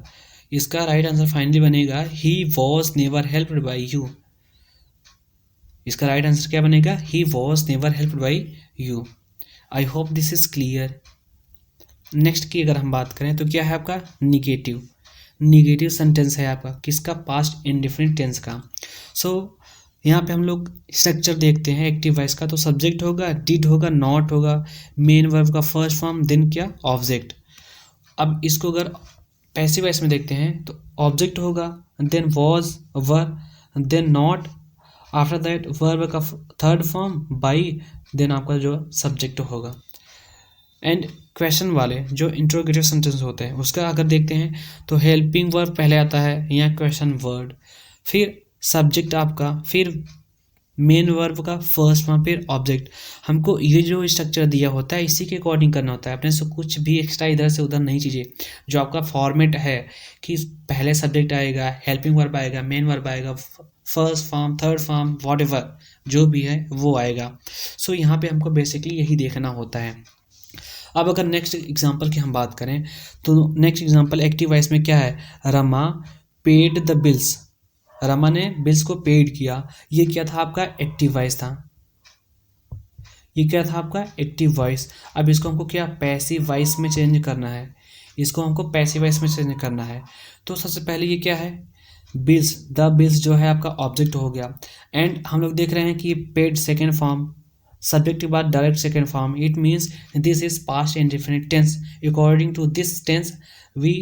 इसका राइट आंसर फाइनली बनेगा he was never helped by you. इसका राइट आंसर क्या बनेगा, he was never helped by you. I hope this is clear. Next की अगर हम बात करें तो क्या है आपका निगेटिव। निगेटिव सेंटेंस है आपका किसका, पास्ट इंडेफिनिट टेंस का। सो यहाँ पे हम लोग स्ट्रक्चर देखते हैं एक्टिव वॉइस का। तो सब्जेक्ट होगा, डिड होगा, नॉट होगा, मेन वर्ब का फर्स्ट फॉर्म, देन क्या ऑब्जेक्ट। अब इसको अगर पैसिव वॉइस में देखते हैं तो ऑब्जेक्ट होगा, then was, were, then not, after that verb का थर्ड फॉर्म बाई, देन आपका जो सब्जेक्ट होगा। एंड क्वेश्चन वाले जो इंट्रोगेटिव सेंटेंस होते हैं उसका अगर देखते हैं तो हेल्पिंग वर्ब पहले आता है या क्वेश्चन वर्ड, फिर सब्जेक्ट आपका, फिर मेन वर्ब का फर्स्ट फॉर्म, फिर ऑब्जेक्ट। हमको ये जो स्ट्रक्चर दिया होता है इसी के अकॉर्डिंग करना होता है, अपने से कुछ भी एक्स्ट्रा इधर से उधर नहीं चीज़ें। जो आपका फॉर्मेट है कि पहले सब्जेक्ट आएगा, हेल्पिंग वर्ब आएगा, मेन वर्ब आएगा, first form, third form, whatever जो भी है वो आएगा। सो यहाँ पे हमको बेसिकली यही देखना होता है। अब अगर नेक्स्ट एग्जांपल की हम बात करें तो नेक्स्ट एग्जांपल एक्टिव वॉइस में क्या है, Rama paid the bills. Rama ने बिल्स को पेड किया। ये क्या था आपका एक्टिव वॉइस था, ये क्या था आपका एक्टिव वॉइस। अब इसको हमको क्या पैसिव वॉइस में चेंज करना है, इसको हमको पैसिव वॉइस में चेंज करना है। तो सबसे पहले ये क्या है, बिल्स, द बिल्स जो है आपका ऑब्जेक्ट हो गया। एंड हम लोग देख रहे हैं कि पेड सेकेंड फॉर्म, सब्जेक्ट के बाद direct second form, it means this is past indefinite tense. According to this tense we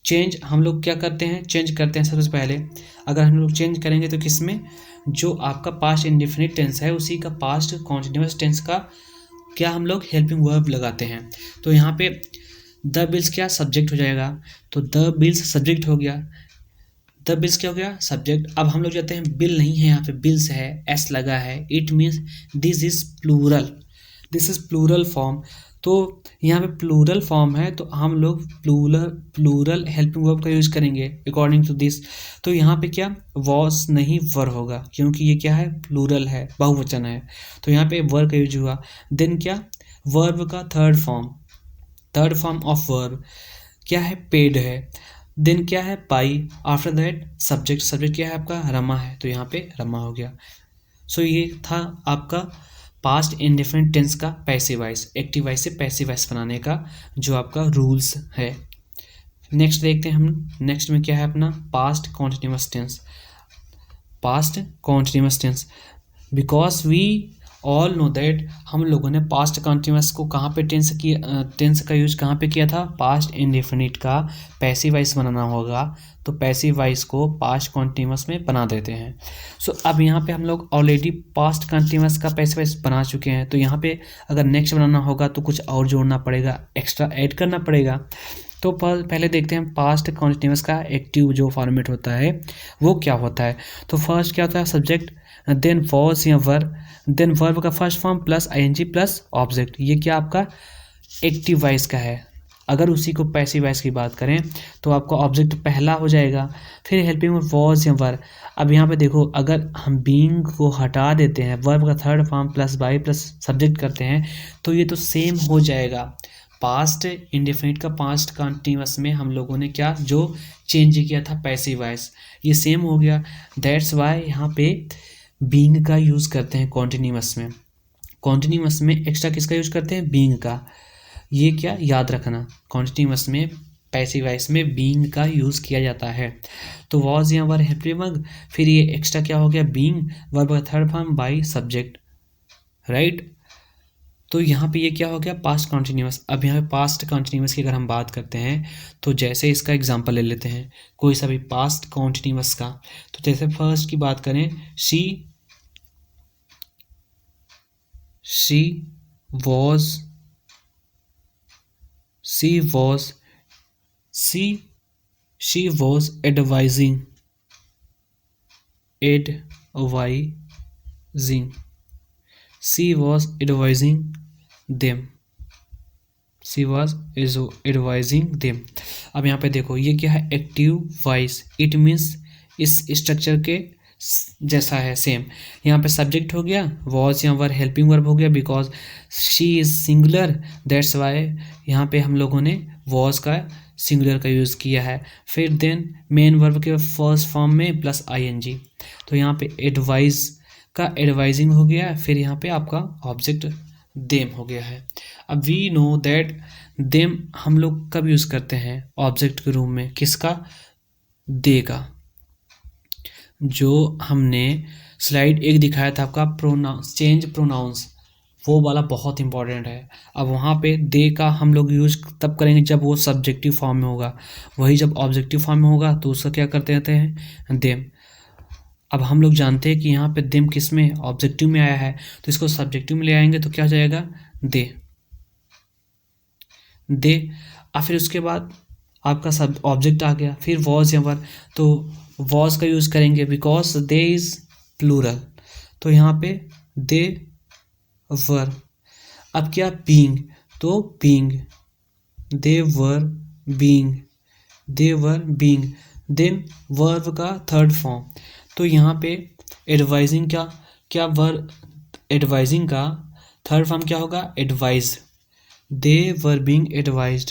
change, हम लोग क्या करते हैं, चेंज करते हैं। सबसे पहले अगर हम लोग चेंज करेंगे तो किसमें, जो आपका पास्ट इंडेफिनिट टेंस है उसी का पास्ट कॉन्टिन्यूस टेंस का क्या हम लोग हेल्पिंग वर्ब लगाते हैं। तो यहाँ पे द बिल्स क्या सब्जेक्ट हो जाएगा, तो द बिल्स सब्जेक्ट हो गया, द बिल्स क्या हो गया सब्जेक्ट। अब हम लोग जाते हैं, बिल नहीं है यहाँ पे, बिल्स है, एस लगा है, it means this is plural, this is plural form. तो यहाँ पे प्लूरल फॉर्म है तो हम लोग प्लूरल हेल्पिंग वर्ब का यूज करेंगे अकॉर्डिंग टू दिस। तो यहाँ पे क्या वॉस नहीं वर होगा, क्योंकि ये क्या है प्लूरल है, बहुवचन है। तो यहाँ पे वर का यूज हुआ। देन क्या वर्ब का थर्ड फॉर्म ऑफ वर्ब क्या है, पेड है। देन क्या है पाई, आफ्टर दैट सब्जेक्ट क्या है आपका रमा है, तो यहाँ पे रमा हो गया। सो ये था आपका पास्ट इंडेफिनिट टेंस का पैसिव वॉइस, एक्टिव वॉइस से पैसिव वॉइस बनाने का जो आपका रूल्स है। नेक्स्ट देखते हैं हम, नेक्स्ट में क्या है अपना past continuous tense. Past continuous tense, because we all know that, हम लोगों ने पास्ट कॉन्टिन्यूअस को कहाँ पे टेंस का यूज कहाँ पे किया था, पास्ट इंडेफिनिट का पैसिव वॉइस बनाना होगा तो पैसिव वॉइस को पास्ट कॉन्टिन्यूअस में बना देते हैं। सो अब यहाँ पे हम लोग ऑलरेडी पास्ट कॉन्टिन्यूअस का पैसिव वॉइस बना चुके हैं, तो यहाँ पे अगर नेक्स्ट बनाना होगा तो कुछ और जोड़ना पड़ेगा, एक्स्ट्रा ऐड करना पड़ेगा। तो पहले देखते हैं पास्ट कॉन्टिन्यूअस का एक्टिव जो फॉर्मेट होता है वो क्या होता है। तो फर्स्ट क्या होता है सब्जेक्ट, देन वॉज या वर, देन वर्ब का first form plus ING plus object. ये क्या आपका एक्टिव वॉइस का है। अगर उसी को पैसिव वॉइस की बात करें तो आपका ऑब्जेक्ट पहला हो जाएगा, फिर हेल्पिंग वर्ब वॉज या वर। अब यहाँ पे देखो अगर हम बीइंग को हटा देते हैं, वर्ब का third form plus by plus subject करते हैं तो ये तो सेम हो जाएगा। पास्ट इंडेफिनिट का पास्ट कॉन्टिन्यूअस में हम लोगों ने क्या जो चेंज किया था पैसिव वॉइस, ये सेम हो गया। दैट्स वाई यहाँ पे बीइंग का यूज़ करते हैं कॉन्टिन्यूअस में। कॉन्टिन्यूअस में एक्स्ट्रा किसका यूज करते हैं, बीइंग का। ये क्या याद रखना, कॉन्टिन्यूअस में पैसिव वॉइस में बीइंग का यूज़ किया जाता है। तो वॉज या वर हेल्पिंग वर्ब, फिर ये एक्स्ट्रा क्या हो गया बीइंग, वर्ब का third form by subject, right. तो यहाँ पे ये क्या हो गया पास्ट कॉन्टिन्यूअस। अब यहाँ पे पास्ट कॉन्टिन्यूअस की अगर हम बात करते हैं तो जैसे इसका एग्जांपल ले लेते हैं कोई सा भी पास्ट कॉन्टिन्यूअस का। तो जैसे फर्स्ट की बात करें, शी was advising them। अब यहाँ पे देखो ये क्या है एक्टिव वॉइस, इट मीन्स इस स्ट्रक्चर के जैसा है सेम। यहाँ पे सब्जेक्ट हो गया, वॉज यहाँ वर हेल्पिंग वर्ब हो गया, because she is singular that's why यहाँ पे हम लोगों ने वॉज का सिंगुलर का यूज़ किया है। फिर देन मेन वर्ब के फर्स्ट फॉर्म में प्लस आईएनजी, तो यहाँ पे एडवाइज का एडवाइजिंग हो गया। फिर यहाँ पे आपका ऑब्जेक्ट देम हो गया है। अब वी नो दैट देम हम लोग कब यूज़ करते हैं ऑब्जेक्ट के रूम में, किसका, दे का। जो हमने स्लाइड एक दिखाया था आपका प्रोनाउंस, चेंज प्रोनाउंस, वो वाला बहुत इंपॉर्टेंट है। अब वहाँ पे दे का हम लोग यूज तब करेंगे जब वो सब्जेक्टिव फॉर्म में होगा, वही जब ऑब्जेक्टिव फॉर्म में होगा तो उसका क्या करते रहते हैं, देम। अब हम लोग जानते हैं कि यहाँ पे देम किस में, ऑब्जेक्टिव में आया है, तो इसको सब्जेक्टिव में ले आएंगे तो क्या हो जाएगा, दे। दे और फिर उसके बाद आपका सब ऑब्जेक्ट आ गया। फिर वॉज या वर, तो वॉज का यूज़ करेंगे बिकॉज दे इज़ प्लूरल, तो यहाँ पे दे वर। अब क्या, बीइंग, तो बीइंग, दे वर बीइंग, दे वर बीइंग। देन वर्ब का थर्ड फॉर्म, तो यहाँ पे एडवाइजिंग का क्या, वर्ब एडवाइजिंग का थर्ड फॉर्म क्या होगा, advise, they were being advised,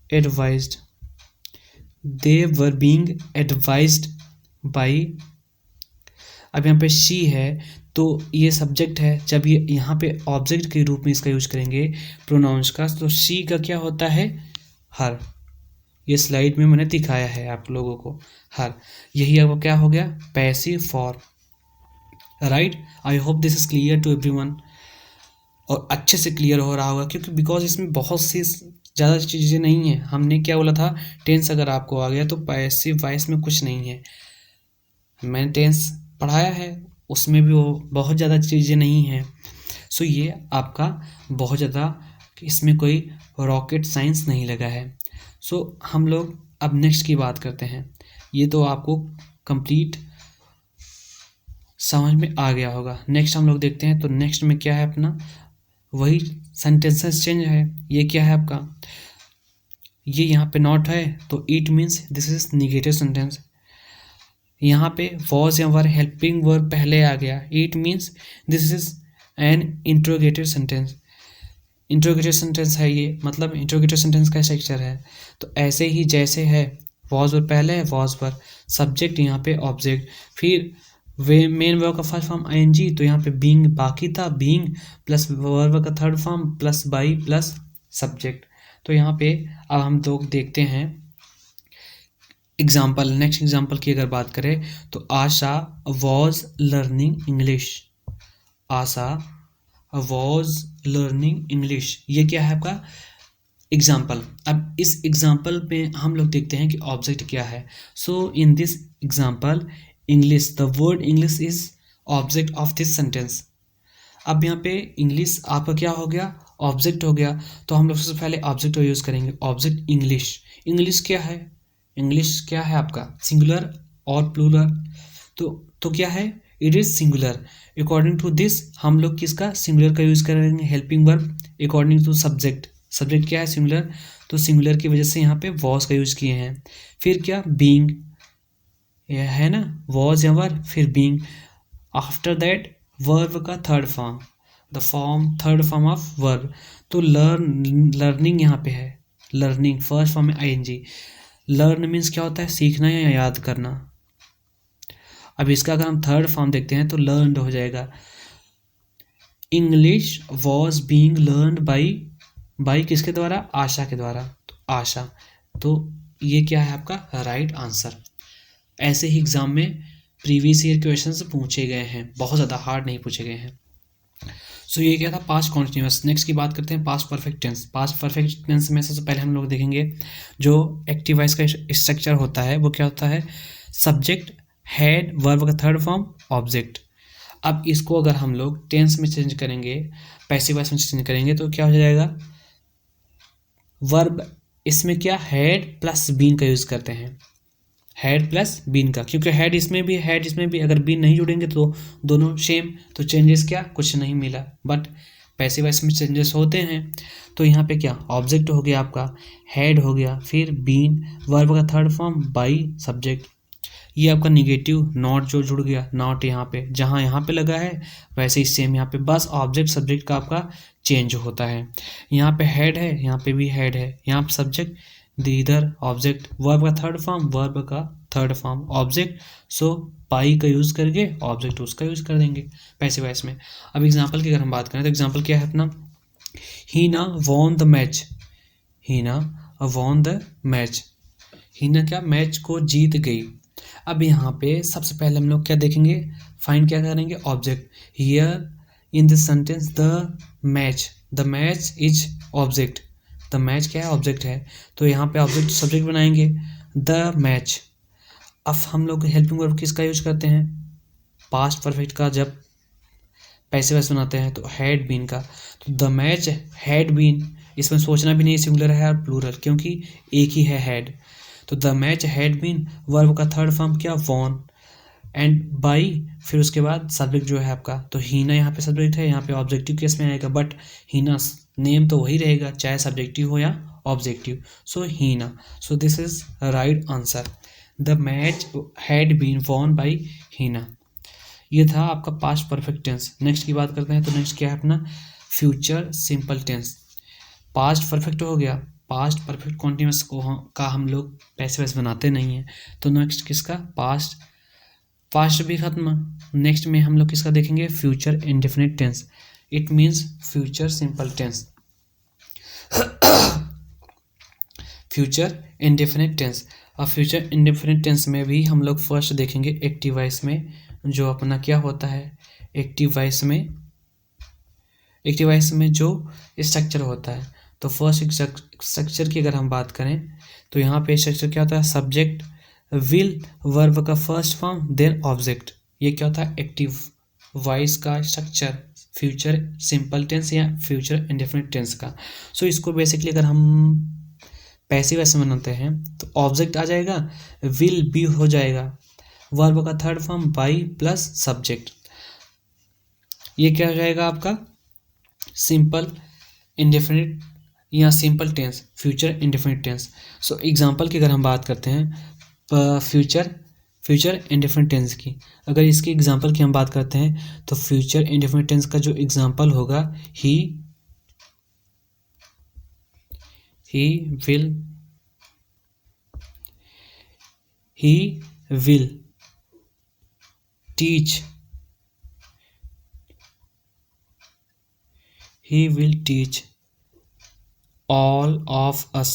advised, they were being advised by. अब यहाँ पे शी है तो ये सब्जेक्ट है, जब ये यहाँ पे ऑब्जेक्ट के रूप में इसका यूज करेंगे प्रोनाउंस का, तो शी का क्या होता है, हर। ये स्लाइड में मैंने दिखाया है आप लोगों को, हर। यही अब क्या हो गया, passive form, right. I hope this is clear to everyone, और अच्छे से क्लियर हो रहा होगा, क्योंकि बिकॉज इसमें बहुत सी ज़्यादा चीज़ें नहीं है। हमने क्या बोला था, टेंस अगर आपको आ गया तो पैसिव वॉइस में कुछ नहीं है। मैंने टेंस पढ़ाया है, उसमें भी वो बहुत ज़्यादा चीज़ें नहीं हैं। सो ये आपका बहुत ज़्यादा, इसमें कोई रॉकेट साइंस नहीं लगा है। सो हम लोग अब नेक्स्ट की बात करते हैं। ये तो आपको कंप्लीट समझ में आ गया होगा। नेक्स्ट हम लोग देखते हैं, तो नेक्स्ट में क्या है अपना, वही सेंटेंसेस चेंज है। ये क्या है आपका, ये यहाँ पे नॉट है तो it means this is negative sentence. यहाँ पे वॉज या वर हेल्पिंग वर्ब पहले आ गया, it means this is an interrogative sentence. Interrogative sentence है ये, मतलब इंट्रोगेटिव सेंटेंस का स्ट्रक्चर है। तो ऐसे ही जैसे है, वॉज वर्ब पहले है, वॉज पर सब्जेक्ट, यहाँ पे ऑब्जेक्ट, फिर वे मेन वर्ब का फर्स्ट फॉर्म आईएनजी, तो यहाँ पे बीइंग बाकी था, बीइंग प्लस वर्ब का third form plus by plus subject. तो यहाँ पे अब हम लोग देखते हैं एग्जाम्पल। नेक्स्ट एग्जाम्पल की अगर बात करें तो Asha was learning English, Asha was learning English, ये क्या है आपका एग्जाम्पल। अब इस एग्जाम्पल में हम लोग देखते हैं कि ऑब्जेक्ट क्या है। So in this example English, the word English is object of this sentence. अब यहाँ पे इंग्लिश आपका क्या हो गया, ऑब्जेक्ट हो गया। तो हम लोग सबसे पहले ऑब्जेक्ट को यूज़ करेंगे, ऑब्जेक्ट इंग्लिश। इंग्लिश क्या है, इंग्लिश क्या है आपका, सिंगुलर और प्लूरल, तो क्या है, it is singular. According to this हम लोग किसका, सिंगुलर का यूज़ करेंगे, helping verb. According to subject, subject क्या है, सिंगुलर, तो सिंगुलर की वजह से यहाँ पे वॉज का यूज़ किए हैं। फिर क्या, बीइंग, यह है ना, वॉज या वर, फिर बीइंग। आफ्टर दैट वर्ब का third form, the form third form of verb, तो लर्निंग यहाँ पे है, लर्निंग फर्स्ट फॉर्म में आईएनजी। लर्न मीन्स क्या होता है, सीखना या याद करना। अब इसका अगर हम थर्ड फॉर्म देखते हैं तो लर्नड हो जाएगा, English was being learned by किसके द्वारा, आशा के द्वारा, तो आशा। तो ये क्या है आपका राइट आंसर। ऐसे ही एग्जाम में प्रीवियस ईयर क्वेश्चंस पूछे गए हैं, बहुत ज़्यादा हार्ड नहीं पूछे गए हैं। सो ये क्या था, पास्ट कॉन्टिन्यूस। नेक्स्ट की बात करते हैं past perfect tense. Past perfect tense में सबसे पहले हम लोग देखेंगे जो एक्टिव वॉइस का स्ट्रक्चर होता है वो क्या होता है, सब्जेक्ट, हेड, वर्ब का थर्ड फॉर्म, ऑब्जेक्ट। अब इसको अगर हम लोग टेंस में चेंज करेंगे, पैसिव वॉइस में चेंज करेंगे तो क्या हो जाएगा, वर्ब इसमें क्या, हेड प्लस बीन का यूज़ करते हैं, हेड प्लस बीन का, क्योंकि हेड इसमें भी, हेड इसमें भी, अगर बीन नहीं जुड़ेंगे तो दोनों सेम, तो चेंजेस क्या, कुछ नहीं मिला। बट पैसिव वॉइस में चेंजेस होते हैं। तो यहाँ पे क्या, ऑब्जेक्ट हो गया आपका, हेड हो गया, फिर बीन, वर्ब का थर्ड फॉर्म, बाई, सब्जेक्ट। ये आपका निगेटिव नॉट जो जुड़ गया, नॉट यहाँ पे, जहाँ यहाँ पे लगा है वैसे ही सेम यहाँ पे, बस ऑब्जेक्ट सब्जेक्ट का आपका चेंज होता है। यहाँ पे हेड है, यहाँ पे भी हेड है, यहाँ पे सब्जेक्ट, इधर ऑब्जेक्ट, वर्ब का थर्ड फॉर्म, वर्ब का थर्ड फॉर्म ऑब्जेक्ट, सो पाई का यूज़ करके ऑब्जेक्ट उसका यूज़ कर देंगे पैसिव वॉइस में। अब एग्जाम्पल की अगर हम बात करें तो एग्जाम्पल क्या है अपना, Heena won the match, Heena won the match, Heena क्या मैच को जीत गई। अब यहाँ पे सबसे पहले हम लोग क्या देखेंगे, फाइंड क्या करेंगे, object. Here in this sentence the match is object, the match क्या है, ऑब्जेक्ट है, तो यहाँ पे ऑब्जेक्ट सब्जेक्ट बनाएंगे द मैच। अब हम लोग हेल्पिंग वर्ब किसका यूज करते हैं, पास्ट परफेक्ट का, जब पैसिव वॉइस बनाते हैं तो हैड बीन का, तो द मैच हैड बीन, इसमें सोचना भी नहीं सिंगुलर है और प्लूरल, क्योंकि एक ही है हैड, तो the match had been, verb का थर्ड फॉर्म क्या, वॉन, एंड बाई, फिर उसके बाद सब्जेक्ट जो है आपका, तो हीना यहाँ पे सब्जेक्ट है, यहाँ पे ऑब्जेक्टिव केस में आएगा, बट हीना नेम तो वही रहेगा चाहे सब्जेक्टिव हो या objective, so Heena, so this is right answer, the match had been won by Heena. ये था आपका पास्ट परफेक्ट टेंस। नेक्स्ट की बात करते हैं तो नेक्स्ट क्या है अपना, future simple tense. Past perfect हो गया, पास्ट परफेक्ट कॉन्टिन्यूअस का हम लोग पैसिव वॉइस बनाते नहीं हैं, तो नेक्स्ट किसका, पास्ट भी खत्म, नेक्स्ट में हम लोग किसका देखेंगे, future indefinite tense, it means future simple tense, future indefinite tense. अब फ्यूचर इंडेफिनिट टेंस में भी हम लोग फर्स्ट देखेंगे एक्टिव वॉइस में जो अपना क्या होता है, एक्टिव वॉइस में जो स्ट्रक्चर होता है, तो फर्स्ट स्ट्रक्चर की अगर हम बात करें तो यहाँ पे स्ट्रक्चर क्या होता है, सब्जेक्ट विल, वर्ब का फर्स्ट फॉर्म, देन ऑब्जेक्ट, ये क्या होता है एक्टिव वॉइस का स्ट्रक्चर, फ्यूचर सिंपल टेंस या फ्यूचर इंडेफिनिट टेंस का। सो इसको बेसिकली अगर हम पैसिव वॉइस में बनाते हैं तो ऑब्जेक्ट आ जाएगा, विल बी हो जाएगा, वर्ब का third form by plus subject, ये क्या हो जाएगा आपका सिंपल इंडेफिनिट या simple tense, future indefinite tense. So example की अगर हम बात करते हैं फ्यूचर इंडेफिनिट टेंस की, अगर इसकी एग्जांपल की हम बात करते हैं तो फ्यूचर इंडेफिनिट टेंस का जो एग्जांपल होगा, he will teach, he will teach all of us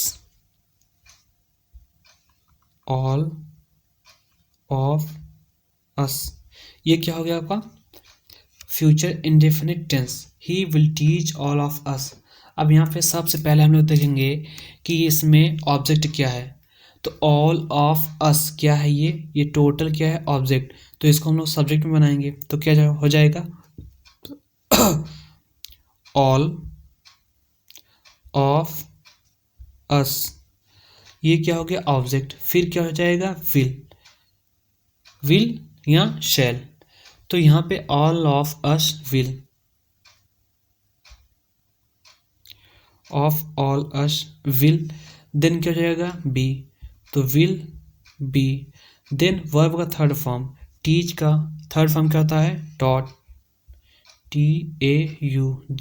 ये क्या हो गया आपका future indefinite tense, he will teach all of us. अब यहाँ पे सबसे पहले हम लोग देखेंगे कि इसमें ऑब्जेक्ट क्या है, तो ऑल ऑफ अस क्या है, ये टोटल क्या है ऑब्जेक्ट, तो इसको हम लोग सब्जेक्ट में बनाएंगे तो क्या हो जाएगा ऑल ऑफ अस, ये क्या हो गया ऑब्जेक्ट, फिर क्या हो जाएगा विल या शैल, तो यहाँ पे all of us will, of all us will, then क्या हो जाएगा बी, तो विल बी, देन वर्ब का थर्ड फॉर्म, टीच का थर्ड फॉर्म क्या होता है, taught, TAUGHT,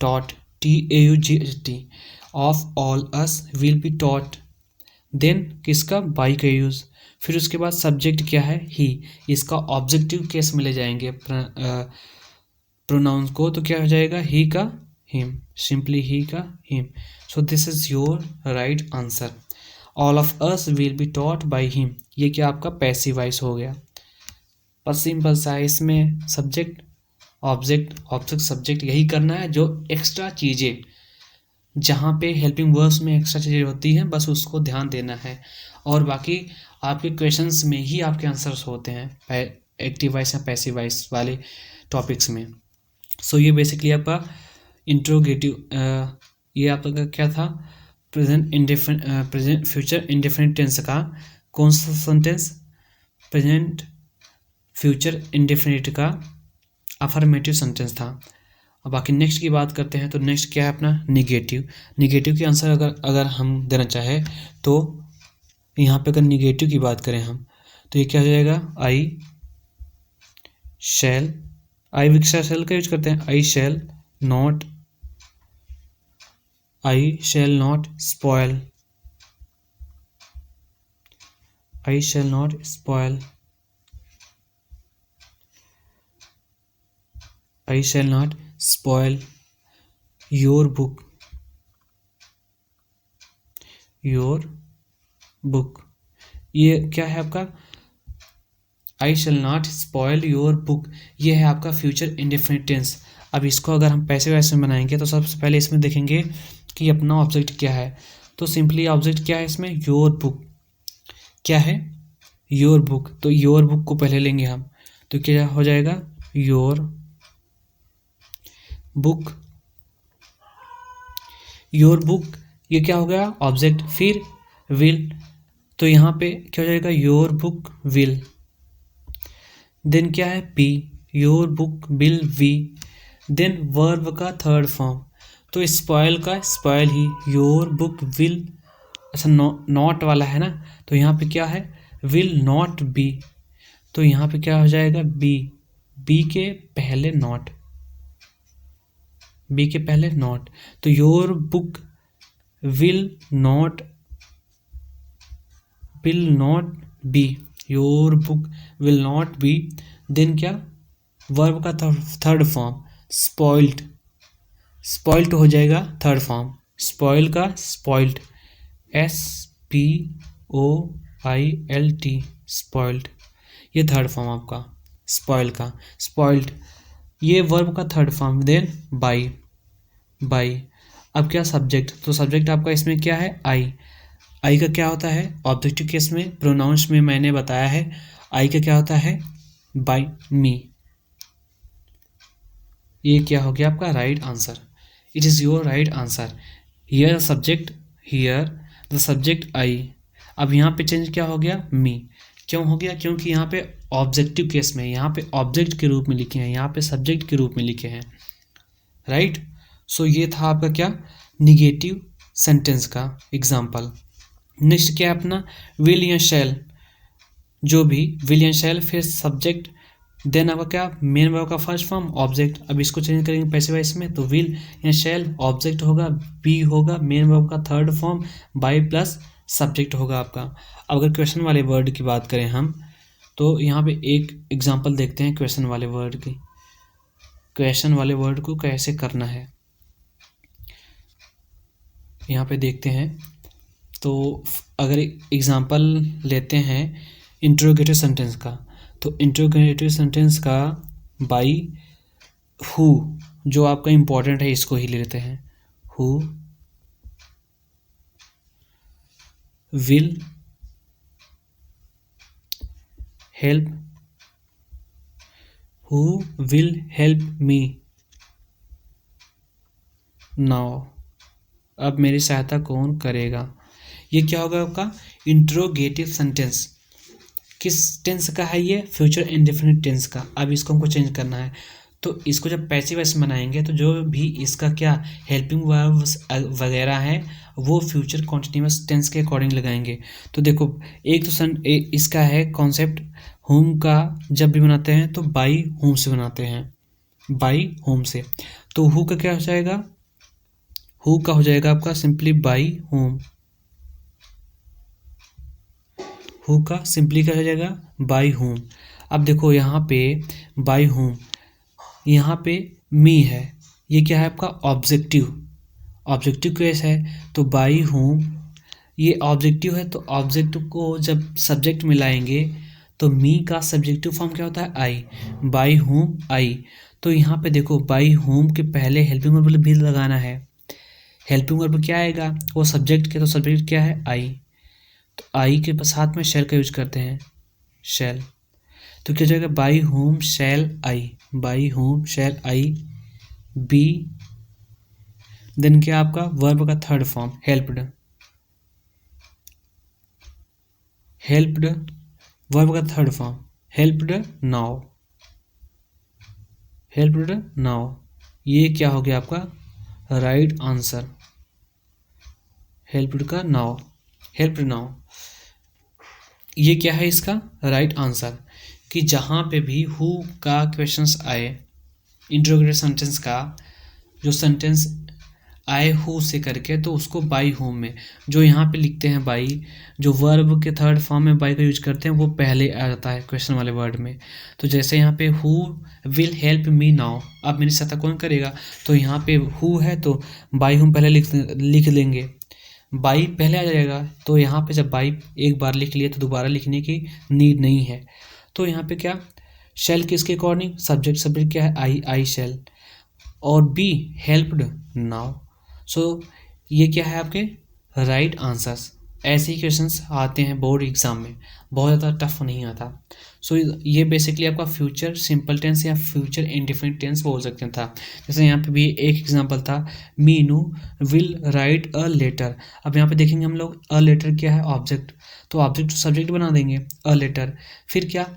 taught, TAUGHT, of all us will be taught, then किसका बाई का यूज, फिर उसके बाद सब्जेक्ट क्या है ही, इसका ऑब्जेक्टिव केस में ले जाएंगे प्रोनाउंस को, तो क्या हो जाएगा ही का हिम, सिंपली ही का him, so this is your right answer, all of us will be taught by him, ये क्या आपका पैसिव वॉइस हो गया, पर सिंपल सा है, इसमें सब्जेक्ट ऑब्जेक्ट सब्जेक्ट यही करना है, जो एक्स्ट्रा चीज़ें जहाँ पे हेल्पिंग वर्ब्स में एक्स्ट्रा चीज़ें होती हैं बस उसको ध्यान देना है, और बाकी आपके क्वेश्चंस में ही आपके आंसर्स होते हैं एक्टिव वॉइस या पैसिव वॉइस वाले टॉपिक्स में। सो ये बेसिकली आपका इंट्रोगेटिव, ये आपका क्या था प्रेजेंट फ्यूचर इंडेफिनिट टेंस का कौन सा सेंटेंस, प्रेजेंट फ्यूचर इंडेफिनिट का अफर्मेटिव सेंटेंस था। अब बाकी नेक्स्ट की बात करते हैं तो नेक्स्ट क्या है अपना निगेटिव की आंसर अगर हम देना चाहे तो यहाँ पे अगर निगेटिव की बात करें हम तो ये क्या हो जाएगा, आई शैल, आई विक्सा शैल का यूज करते हैं, I shall not spoil, I shall not spoil, I shall not spoil your book, your book। ये क्या है आपका, I shall not spoil your book, ये है आपका फ्यूचर इंडेफिनिट टेंस। अब इसको अगर हम पैसे वैसे में बनाएंगे तो सबसे पहले इसमें देखेंगे कि अपना ऑब्जेक्ट क्या है। तो सिंपली ऑब्जेक्ट क्या है इसमें, योर बुक, क्या है, योर बुक। तो योर बुक को पहले लेंगे हम, तो क्या हो जाएगा, योर बुक, योर बुक, ये क्या हो गया ऑब्जेक्ट। फिर विल, तो यहाँ पे क्या हो जाएगा, योर बुक विल। देन क्या है, be, your book will be. Then verb का थर्ड फॉर्म, तो स्पॉयल का स्पॉयल ही, योर बुक विल, अच्छा नॉट वाला है ना, तो यहाँ पे क्या है, विल नॉट बी, तो यहाँ पे क्या हो जाएगा, बी, बी के पहले नॉट, बी के पहले नॉट, तो your book will not be, your book will not be. Then क्या, वर्ब का थर्ड फॉर्म स्पॉइल्ड, स्पॉइल्ड हो जाएगा थर्ड फॉर्म, स्पॉइल का स्पॉइल्ड, SPOILT, स्पॉइल्ड, ये थर्ड फॉर्म आपका स्पॉइल का, स्पॉइल्ड, ये वर्ब का third form. Then by, by, अब क्या सब्जेक्ट, तो सब्जेक्ट आपका इसमें क्या है, आई, आई का क्या होता है ऑब्जेक्टिव केस में, प्रोनाउंस में मैंने बताया है, आई का क्या होता है, बाई मी। ये क्या हो गया आपका right answer, it is your right answer. Here subject, here the subject I. अब यहाँ पे चेंज क्या हो गया, मी, क्यों हो गया, क्योंकि यहाँ पे ऑब्जेक्टिव केस में यहाँ पे ऑब्जेक्ट के रूप में लिखे हैं, यहाँ पे सब्जेक्ट के रूप में लिखे हैं, राइट। सो ये था आपका क्या, निगेटिव सेंटेंस का एग्जाम्पल। नेक्स्ट क्या है अपना, विल या शैल, जो भी विल या शैल, फिर सब्जेक्ट, देन आपका क्या, मेन वर्ब का फर्स्ट फॉर्म ऑब्जेक्ट। अब इसको चेंज करेंगे पैसिव वॉइस में, तो विल या शैल ऑब्जेक्ट होगा, बी होगा मेन वर्ब का third form, by plus subject होगा आपका। अब अगर क्वेश्चन वाले वर्ड की बात करें हम, तो यहाँ पे एक एग्जांपल देखते हैं क्वेश्चन वाले वर्ड की, क्वेश्चन वाले वर्ड को कैसे करना है यहाँ पे देखते हैं। तो अगर एग्जांपल लेते हैं इंट्रोगेटिव सेंटेंस का, तो इंट्रोगेटिव सेंटेंस का बाई हु, जो आपका इम्पोर्टेंट है इसको ही ले लेते हैं, who will help, who will help me now, अब मेरी सहायता कौन करेगा। ये क्या होगा आपका इंट्रोगेटिव सेंटेंस, किस टेंस का है ये, फ्यूचर इंडेफिनिट टेंस का। अब इसको हमको चेंज करना है, तो इसको जब पैसिव वॉइस में बनाएंगे तो जो भी इसका क्या हेल्पिंग वर्ब्स वगैरह है वो फ्यूचर कॉन्टिन्यूअस टेंस के अकॉर्डिंग लगाएंगे। तो देखो एक तो इसका है कॉन्सेप्ट, होम का जब भी बनाते हैं तो बाई होम से बनाते हैं, बाई होम से। तो हु का क्या हो जाएगा, हु का हो जाएगा आपका सिंपली बाई होम, हु का सिंपली क्या हो जाएगा, बाई होम। अब देखो यहाँ पे बाई होम, यहाँ पे मी है, ये क्या है आपका ऑब्जेक्टिव, ऑब्जेक्टिव केस है, तो बाई होम ये ऑब्जेक्टिव है, तो ऑब्जेक्टिव को जब सब्जेक्ट में लाएंगे तो मी का सब्जेक्टिव फॉर्म क्या होता है, आई, बाई होम आई। तो यहाँ पे देखो बाई होम के पहले हेल्पिंग वर्ब भी लगाना है, हेल्पिंग वर्ब क्या आएगा, वो सब्जेक्ट के, तो सब्जेक्ट क्या है, आई, तो आई के साथ में शैल का यूज करते हैं, शैल, तो क्या जाएगा, by home shall I, by home shall I be. Then क्या आपका वर्ब का third form helped, helped verb का third form helped now, helped now, ये क्या हो गया आपका राइट आंसर, हेल्प्ड का नाउ, हेल्प्ड नाउ। ये क्या है इसका राइट आंसर, कि जहाँ पे भी हु का क्वेश्चंस आए, इंट्रोगेटिव सेंटेंस का जो सेंटेंस आए हु से करके, तो उसको बाई होम में जो यहाँ पे लिखते हैं बाई, जो वर्ब के थर्ड फॉर्म में बाई का यूज करते हैं वो पहले आ जाता है क्वेश्चन वाले वर्ड में। तो जैसे यहाँ पे who will help me now, अब मेरी सहायता कौन करेगा, तो यहाँ पे हु है तो बाई होम पहले लिख लेंगे, बाई पहले आ जाएगा। तो यहाँ पे जब बाई एक बार लिख लिए तो दोबारा लिखने की नीड नहीं है। तो यहाँ पे क्या शेल किसके अकॉर्डिंग, सब्जेक्ट क्या है आई शेल, और बी हेल्प्ड नाउ। सो ये क्या है आपके राइट आंसर्स। ऐसे ही क्वेश्चंस आते हैं बोर्ड एग्जाम में, बहुत ज़्यादा टफ नहीं आता। सो ये बेसिकली आपका फ्यूचर सिंपल टेंस या फ्यूचर इंडिफिनिट टेंस बोल सकते था। जैसे यहाँ पे भी एक एग्जांपल था, Meenu will write a letter. अब यहाँ पे देखेंगे हम लोग अ लेटर क्या है ऑब्जेक्ट, तो ऑब्जेक्ट सब्जेक्ट बना देंगे अ लेटर। फिर क्या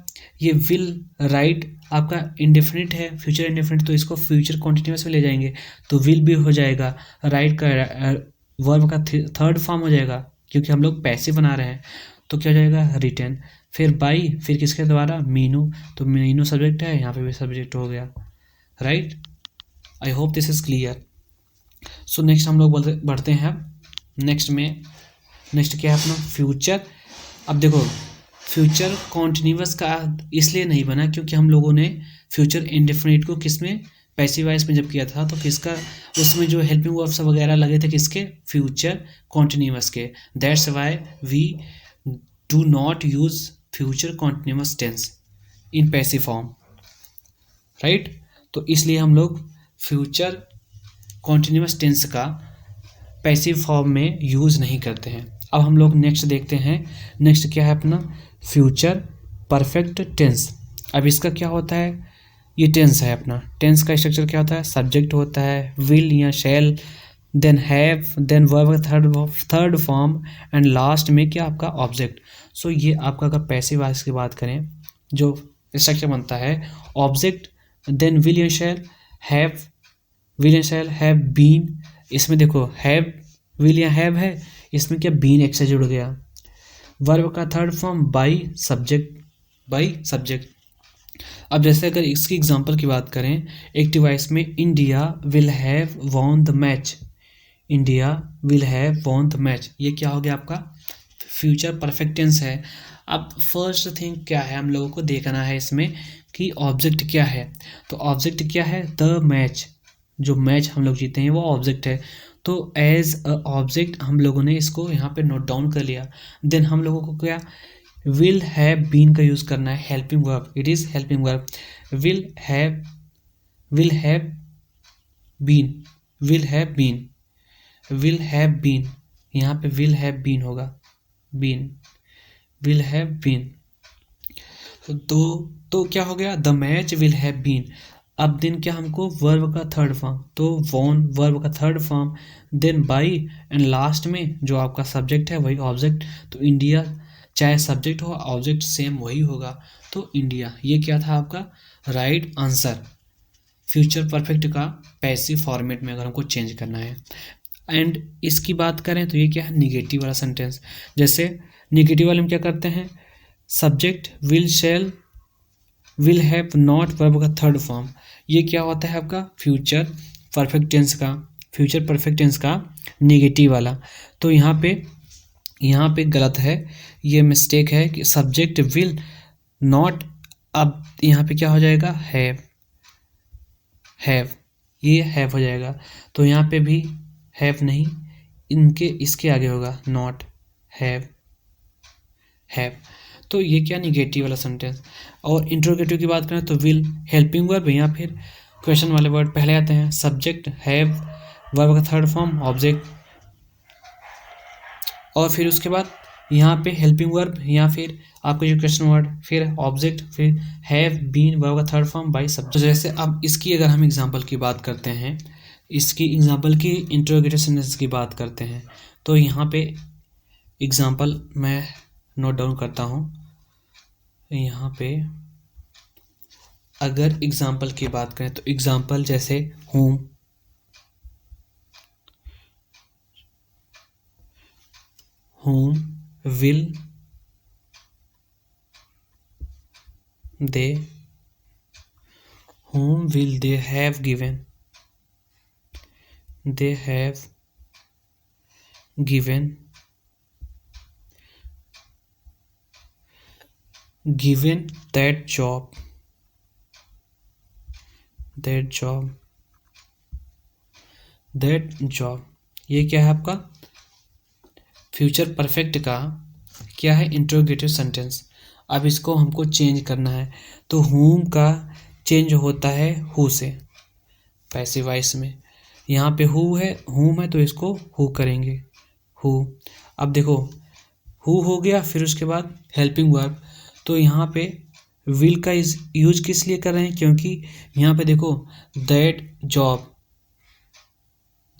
ये विल राइट आपका इंडेफिनिट है, फ्यूचर इंडेफिनिट, तो इसको फ्यूचर कॉन्टिन्यूअस में ले जाएंगे तो विल भी हो जाएगा, राइट का वर्ब का थर्ड फॉर्म हो जाएगा क्योंकि हम लोग पैसिव बना रहे हैं, तो क्या हो जाएगा रिटर्न। फिर बाई फिर किसके द्वारा मीनू, तो मीनू सब्जेक्ट है, यहाँ पे भी सब्जेक्ट हो गया, right. I hope this is clear. So next हम लोग बढ़ते हैं नेक्स्ट में। नेक्स्ट क्या है अपना फ्यूचर। अब देखो फ्यूचर कॉन्टिन्यूअस का इसलिए नहीं बना क्योंकि हम लोगों ने फ्यूचर इंडेफिनिट को किस में पैसिव वॉइस में जब किया था तो किसका उसमें जो हेल्पिंग वर्ब्स वगैरह लगे थे किसके फ्यूचर कॉन्टिन्यूअस के। That's why we do not use future continuous tense in passive form, right. तो इसलिए हम लोग फ्यूचर कॉन्टिन्यूअस टेंस का पैसिव फॉर्म में यूज़ नहीं करते हैं। अब हम लोग नेक्स्ट देखते हैं, नेक्स्ट क्या है अपना फ्यूचर परफेक्ट टेंस। अब इसका क्या होता है, ये टेंस है अपना, टेंस का स्ट्रक्चर क्या होता है, सब्जेक्ट होता है विल या shall, then have, then verb third form, and last में क्या आपका ऑब्जेक्ट। सो ये आपका अगर पैसिव वॉइस की बात करें जो स्ट्रक्चर बनता है ऑब्जेक्ट, देन विल या शैल, हैव विल या शैल, हैव बीन, इसमें देखो हैव विल या हैव है, इसमें क्या बीन एक से जुड़ गया, वर्ब का थर्ड फॉर्म बाई सब्जेक्ट। अब जैसे अगर इसकी एग्जांपल की बात करें एक्टिव वॉइस में, India will have von the match, India will have von the match, ये क्या हो गया आपका फ्यूचर परफेक्ट टेंस है। अब फर्स्ट थिंग क्या है हम लोगों को देखना है इसमें कि ऑब्जेक्ट क्या है, तो ऑब्जेक्ट क्या है द मैच, जो मैच हम लोग जीते हैं वो ऑब्जेक्ट है। तो एज अ ऑब्जेक्ट हम लोगों ने इसको यहाँ पे नोट डाउन कर लिया। देन हम लोगों को क्या विल हैव बीन का यूज़ करना है, helping verb, it is helping verb, will have been, will have been, will have been, यहाँ पे विल हैव बीन होगा, बीन, विल हैव बीन। तो क्या हो गया the match will have been. अब देन क्या हमको वर्ब का थर्ड फॉर्म, तो वॉन वर्ब का third form, then by, and last में जो आपका सब्जेक्ट है वही ऑब्जेक्ट। तो इंडिया चाहे सब्जेक्ट हो ऑब्जेक्ट सेम वही होगा, तो इंडिया। ये क्या था आपका राइट आंसर फ्यूचर परफेक्ट का पैसिव फॉर्मेट में अगर हमको चेंज करना है। एंड इसकी बात करें तो ये क्या है निगेटिव वाला सेंटेंस। जैसे निगेटिव वाले में क्या करते हैं subject will shell will have not verb का थर्ड फॉर्म, ये क्या होता है आपका फ्यूचर परफेक्ट टेंस का निगेटिव वाला। तो यहाँ पे गलत है, ये मिस्टेक है कि सब्जेक्ट विल नॉट, अब यहाँ पे क्या हो जाएगा हैव, ये हैव हो जाएगा। तो यहाँ पे भी हैव नहीं, इसके आगे होगा नॉट, हैव। तो ये क्या निगेटिव वाला सेंटेंस। और इंट्रोगेटिव की बात करें तो विल हेल्पिंग वर्ब या फिर क्वेश्चन वाले वर्ड पहले आते हैं, सब्जेक्ट हैव, वर्ब का थर्ड फॉर्म ऑब्जेक्ट, और फिर उसके बाद यहाँ पे हेल्पिंग वर्ब या फिर आपका जो क्वेश्चन वर्ड, फिर ऑब्जेक्ट, फिर हैव बीन, वर्ब का थर्ड फॉर्म बाई सब्जेक्ट। तो जैसे अब इसकी अगर हम एग्जांपल की बात करते हैं, इसकी एग्जांपल की इंट्रोगेटिव सेंटेंस की बात करते हैं, तो यहाँ पे एग्जांपल मैं नोट डाउन करता हूँ। यहाँ पे अगर एग्जांपल की बात करें तो एग्जांपल जैसे whom will they, whom will they have given, they have given, given that job, that job, that job। ये क्या है आपका फ्यूचर परफेक्ट का क्या है इंट्रोगेटिव सेंटेंस। अब इसको हमको चेंज करना है, तो whom का चेंज होता है who से पैसिव वॉइस में। यहाँ पे who है, whom है, तो इसको who करेंगे who। अब देखो who हो गया, फिर उसके बाद हेल्पिंग वर्ब। तो यहाँ पे will का यूज किस लिए कर रहे हैं, क्योंकि यहाँ पे देखो that job,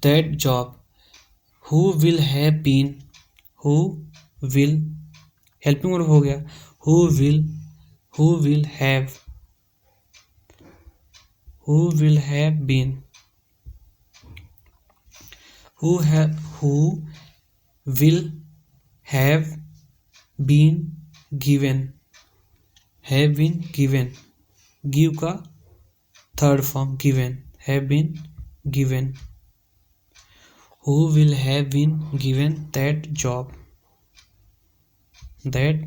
that job, who will have been, who will, helping verb हो गया who will, who will have, who will have been, who will have been given, have been given, give का third form given, have been given, who will have been given that job, that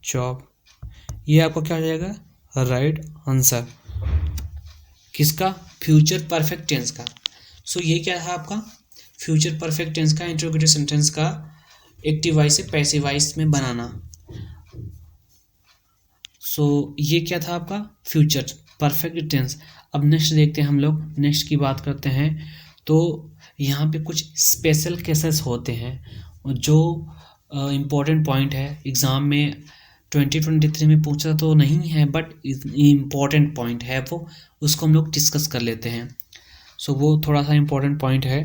job। ये आपको क्या हो जाएगा right answer किसका future perfect tense का। सो ये क्या था आपका फ्यूचर परफेक्ट टेंस का इंट्रोगेटिव सेंटेंस का एक्टिव वॉइस से पैसिव वॉइस में बनाना। सो ये क्या था आपका फ्यूचर परफेक्ट टेंस। अब नेक्स्ट देखते हैं हम लोग, नेक्स्ट की बात करते हैं। तो यहाँ पे कुछ स्पेशल केसेस होते हैं जो इम्पोर्टेंट पॉइंट है, एग्ज़ाम में 2023 में पूछा तो नहीं है, बट इम्पोर्टेंट पॉइंट है वो, उसको हम लोग डिस्कस कर लेते हैं। सो वो थोड़ा सा इम्पोर्टेंट पॉइंट है।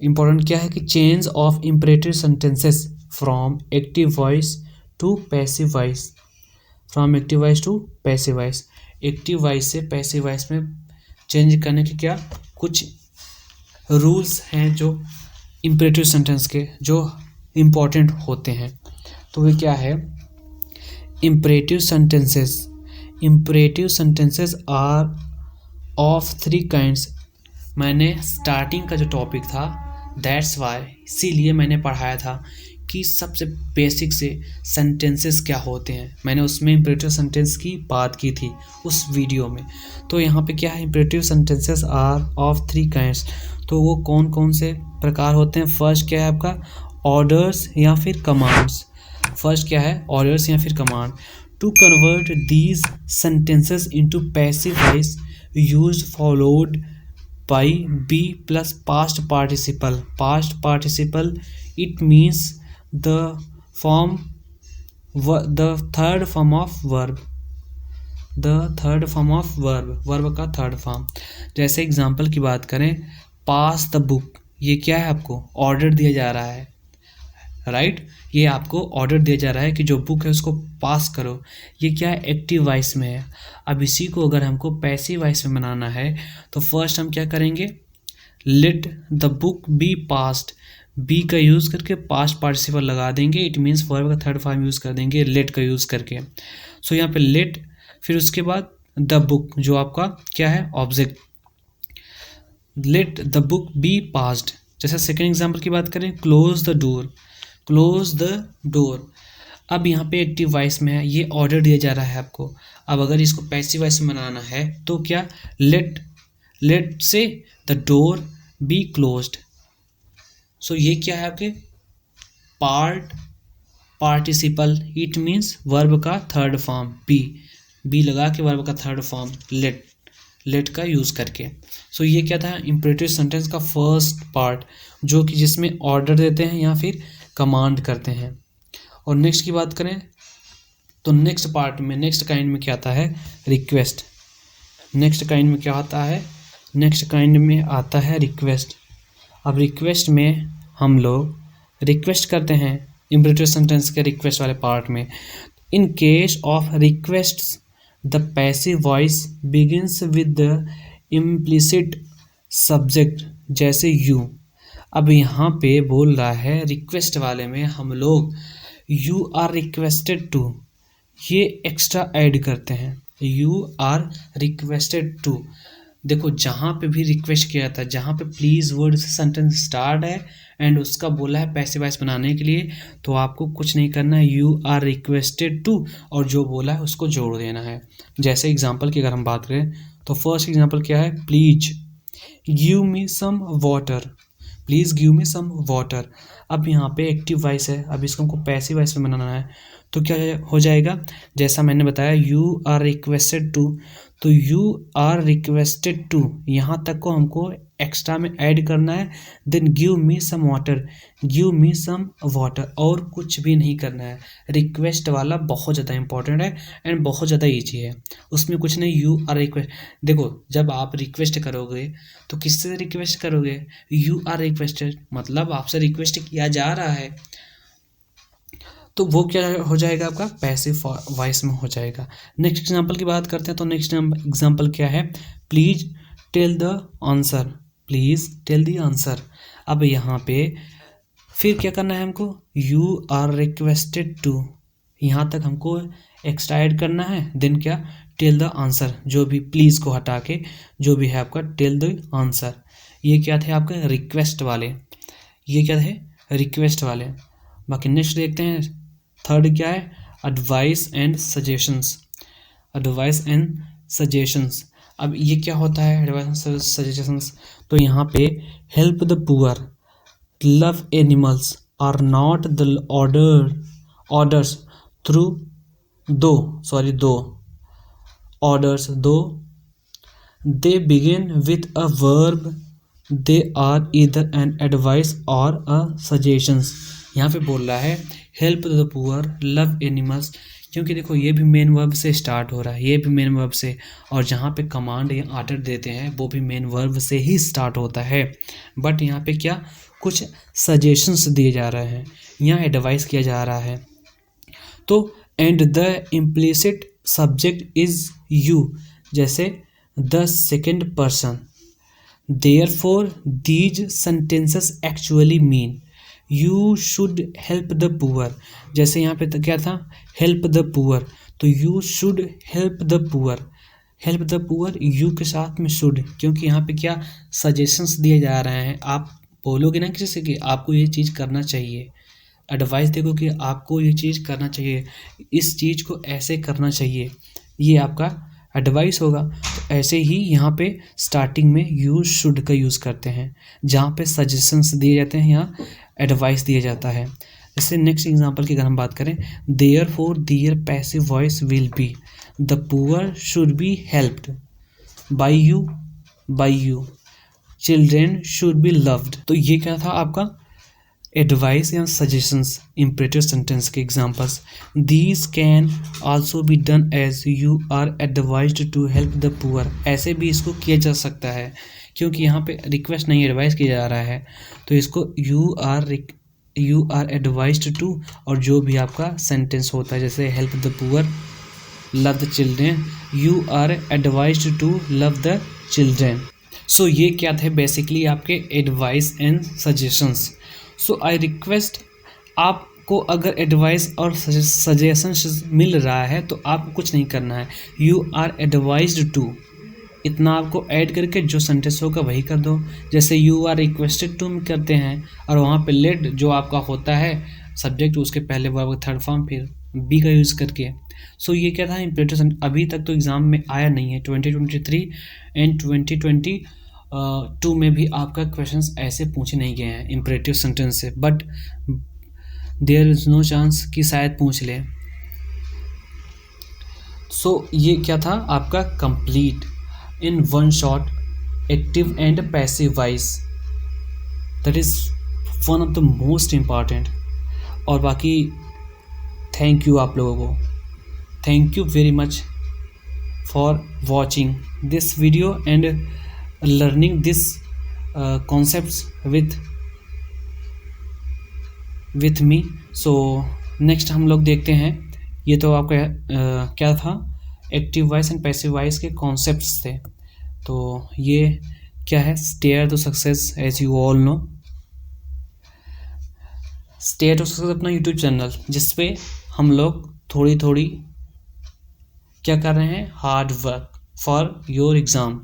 इम्पोर्टेंट क्या है कि change of imperative sentences from active voice to passive voice, from active voice to passive voice. Active voice से पैसिव वॉइस में चेंज करने के क्या कुछ रूल्स हैं जो इम्परेटिव सेंटेंस के जो इम्पॉर्टेंट होते हैं। तो वे क्या है imperative sentences. Imperative sentences are of three kinds. मैंने स्टार्टिंग का जो टॉपिक था दैट्स वाई, इसीलिए मैंने पढ़ाया था कि सबसे बेसिक से सेंटेंसेस क्या होते हैं। मैंने उसमें इम्परेटिव सेंटेंस की बात की थी उस वीडियो में। तो यहाँ पे क्या है imperative sentences are of three kinds. तो वो कौन कौन से प्रकार होते हैं। फर्स्ट क्या है आपका ऑर्डर्स या फिर कमांड्स। फर्स्ट क्या है ऑर्डर्स या फिर command. To convert these sentences into passive voice used followed by be plus past participle। past participle it means the form, the third form of verb, the third form of verb, verb का third form. जैसे example की बात करें पास the book, ये क्या है आपको order दिया जा रहा है राइट ये आपको ऑर्डर दिया जा रहा है कि जो बुक है उसको पास करो। ये क्या है एक्टिव वॉइस में है। अब इसी को अगर हमको पैसिव वॉइस में बनाना है तो फर्स्ट हम क्या करेंगे let the book be passed. Be का यूज़ करके पास्ट पार्टिसिपल लगा देंगे, इट मीन्स वर्ब का थर्ड फॉर्म यूज़ कर देंगे लेट का यूज़ करके। सो यहाँ पे लेट, फिर उसके बाद द बुक जो आपका क्या है object, late the book be passed. जैसे सेकेंड एग्जाम्पल की बात करें close the door, close the door. अब यहाँ पे एक्टिव वॉइस में है, ये ऑर्डर दिया जा रहा है आपको। अब अगर इसको पैसिव वॉइस में बनाना है तो क्या लेट से द डोर बी क्लोज्ड। सो ये क्या है आपके पार्टिसिपल, इट मीन्स वर्ब का थर्ड फॉर्म बी लगा के वर्ब का थर्ड फॉर्म लेट का यूज़ करके। सो ये क्या था इम्परेटिव सेंटेंस का फर्स्ट पार्ट जो कि जिसमें ऑर्डर देते हैं या फिर कमांड करते हैं। और नेक्स्ट की बात करें तो नेक्स्ट पार्ट में नेक्स्ट काइंड में क्या आता है रिक्वेस्ट। नेक्स्ट काइंड में क्या आता है नेक्स्ट काइंड में आता है रिक्वेस्ट। अब रिक्वेस्ट में हम लोग रिक्वेस्ट करते हैं इम्परेटिव सेंटेंस के रिक्वेस्ट वाले पार्ट में। In case of request the passive voice begins with the implicit subject जैसे यू। अब यहाँ पे बोल रहा है रिक्वेस्ट वाले में हम लोग यू आर रिक्वेस्टेड टू, ये एक्स्ट्रा ऐड करते हैं। यू आर रिक्वेस्टेड टू, देखो जहाँ पे भी रिक्वेस्ट किया था, जहाँ पे प्लीज़ वर्ड से सेंटेंस स्टार्ट है एंड उसका बोला है पैसिव वॉइस बनाने के लिए, तो आपको कुछ नहीं करना है, यू आर रिक्वेस्टेड टू और जो बोला है उसको जोड़ देना है। जैसे एग्जांपल की अगर हम बात करें तो फर्स्ट एग्जांपल क्या है, please give me some water, please give me some water. अब यहाँ पे एक्टिव वॉइस है, अब इसको हमको पैसिव वॉइस में बनाना है, तो क्या हो जाएगा, जैसा मैंने बताया यू आर रिक्वेस्टेड टू, तो यू आर रिक्वेस्टेड टू यहाँ तक को हमको एक्स्ट्रा में ऐड करना है। Then give me some water, give me some water, और कुछ भी नहीं करना है। रिक्वेस्ट वाला बहुत ज़्यादा इंपॉर्टेंट है एंड बहुत ज़्यादा ईजी है, उसमें कुछ नहीं। यू आर रिक्वेस्ट, देखो जब आप रिक्वेस्ट करोगे तो किससे रिक्वेस्ट करोगे, यू आर रिक्वेस्टेड, मतलब आपसे रिक्वेस्ट किया जा रहा है, तो वो क्या हो जाएगा, आपका पैसिव वॉइस में हो जाएगा। नेक्स्ट एग्जांपल की बात करते हैं, तो नेक्स्ट एग्जांपल क्या है, please tell the answer, please tell the answer. अब यहाँ पे फिर क्या करना है हमको, यू आर रिक्वेस्टेड टू, यहाँ तक हमको एक्स्ट्रा ऐड करना है। देन क्या, टेल द आंसर, जो भी प्लीज़ को हटा के जो भी है आपका टेल द आंसर। ये क्या थे आपके रिक्वेस्ट वाले, ये क्या थे रिक्वेस्ट वाले। बाकी नेक्स्ट देखते हैं, थर्ड क्या है, advice and suggestions, advice and suggestions. अब ये क्या होता है एडवाइस एंड सजेशंस, तो यहाँ पे help the poor, love animals, are not the orders through though orders, though they begin with a verb, they are either an advice or a suggestions. यहाँ पे बोल रहा है help the poor, love animals, क्योंकि देखो ये भी main verb से स्टार्ट हो रहा है, ये भी मेन वर्ब से, और जहाँ पे कमांड या ऑर्डर देते हैं वो भी मेन वर्ब से ही स्टार्ट होता है। बट यहाँ पे क्या कुछ सजेशंस दिए जा रहे हैं, यहाँ एडवाइस किया जा रहा है। तो and the implicit subject is you, जैसे the second person, therefore these sentences actually mean you should help the poor, जैसे यहाँ पे तो क्या था हेल्प द पुअर, तो you should help the poor, help the poor you के साथ में शुड, क्योंकि यहाँ पे क्या सजेशंस दिए जा रहे हैं। आप बोलोगे ना किसी से कि आपको ये चीज़ करना चाहिए, एडवाइस देखो कि आपको ये चीज़ करना चाहिए, इस चीज़ को ऐसे करना चाहिए, ये आपका एडवाइस होगा। तो ऐसे ही यहाँ पे स्टार्टिंग में यू शुड का यूज़ करते हैं, जहाँ पे सजेशंस दिए जाते हैं यहाँ एडवाइस दिया जाता है। जैसे नेक्स्ट एग्जांपल की अगर हम बात करें, therefore there passive voice will be the poor should be helped by you, children should be loved. तो ये क्या था आपका एडवाइस या सजेशंस इम्परेटिव सेंटेंस के examples. These can also be done as you are advised to help the poor, ऐसे भी इसको किया जा सकता है, क्योंकि यहाँ पे रिक्वेस्ट नहीं एडवाइस किया जा रहा है, तो इसको यू आर एडवाइज्ड टू और जो भी आपका सेंटेंस होता है, जैसे help the poor, love the children, you are advised to love the children. So ये क्या थे बेसिकली आपके advice and suggestions. So I request, आपको अगर एडवाइस और सजेशंस मिल रहा है तो आपको कुछ नहीं करना है, यू आर एडवाइज्ड टू, इतना आपको ऐड करके जो सेंटेंस होगा वही कर दो। जैसे यू आर रिक्वेस्टेड टू में करते हैं और वहाँ पे लेट जो आपका होता है सब्जेक्ट, उसके पहले वर्ब थर्ड फॉर्म फिर बी का यूज़ करके। सो ये क्या था इम्परेटिव, अभी तक तो एग्ज़ाम में आया नहीं है। 2023 एंड 2022 में भी आपका क्वेश्चंस ऐसे पूछे नहीं गए हैं इम्परेटिव सेंटेंस से, but there is no chance कि शायद पूछ ले। सो ये क्या था आपका complete in one shot active and passive voice, that is one of the most important। और बाकी थैंक यू आप लोगों को, thank you very much for watching this video and learning this concepts with me. So next हम लोग देखते हैं, ये तो आपका क्या था active voice and passive voice के कॉन्सेप्ट्स थे। तो ये क्या है, stair to success, as you all know. Stair to success अपना यूट्यूब चैनल, जिस पे हम लोग थोड़ी थोड़ी क्या कर रहे हैं, hard work for your exam.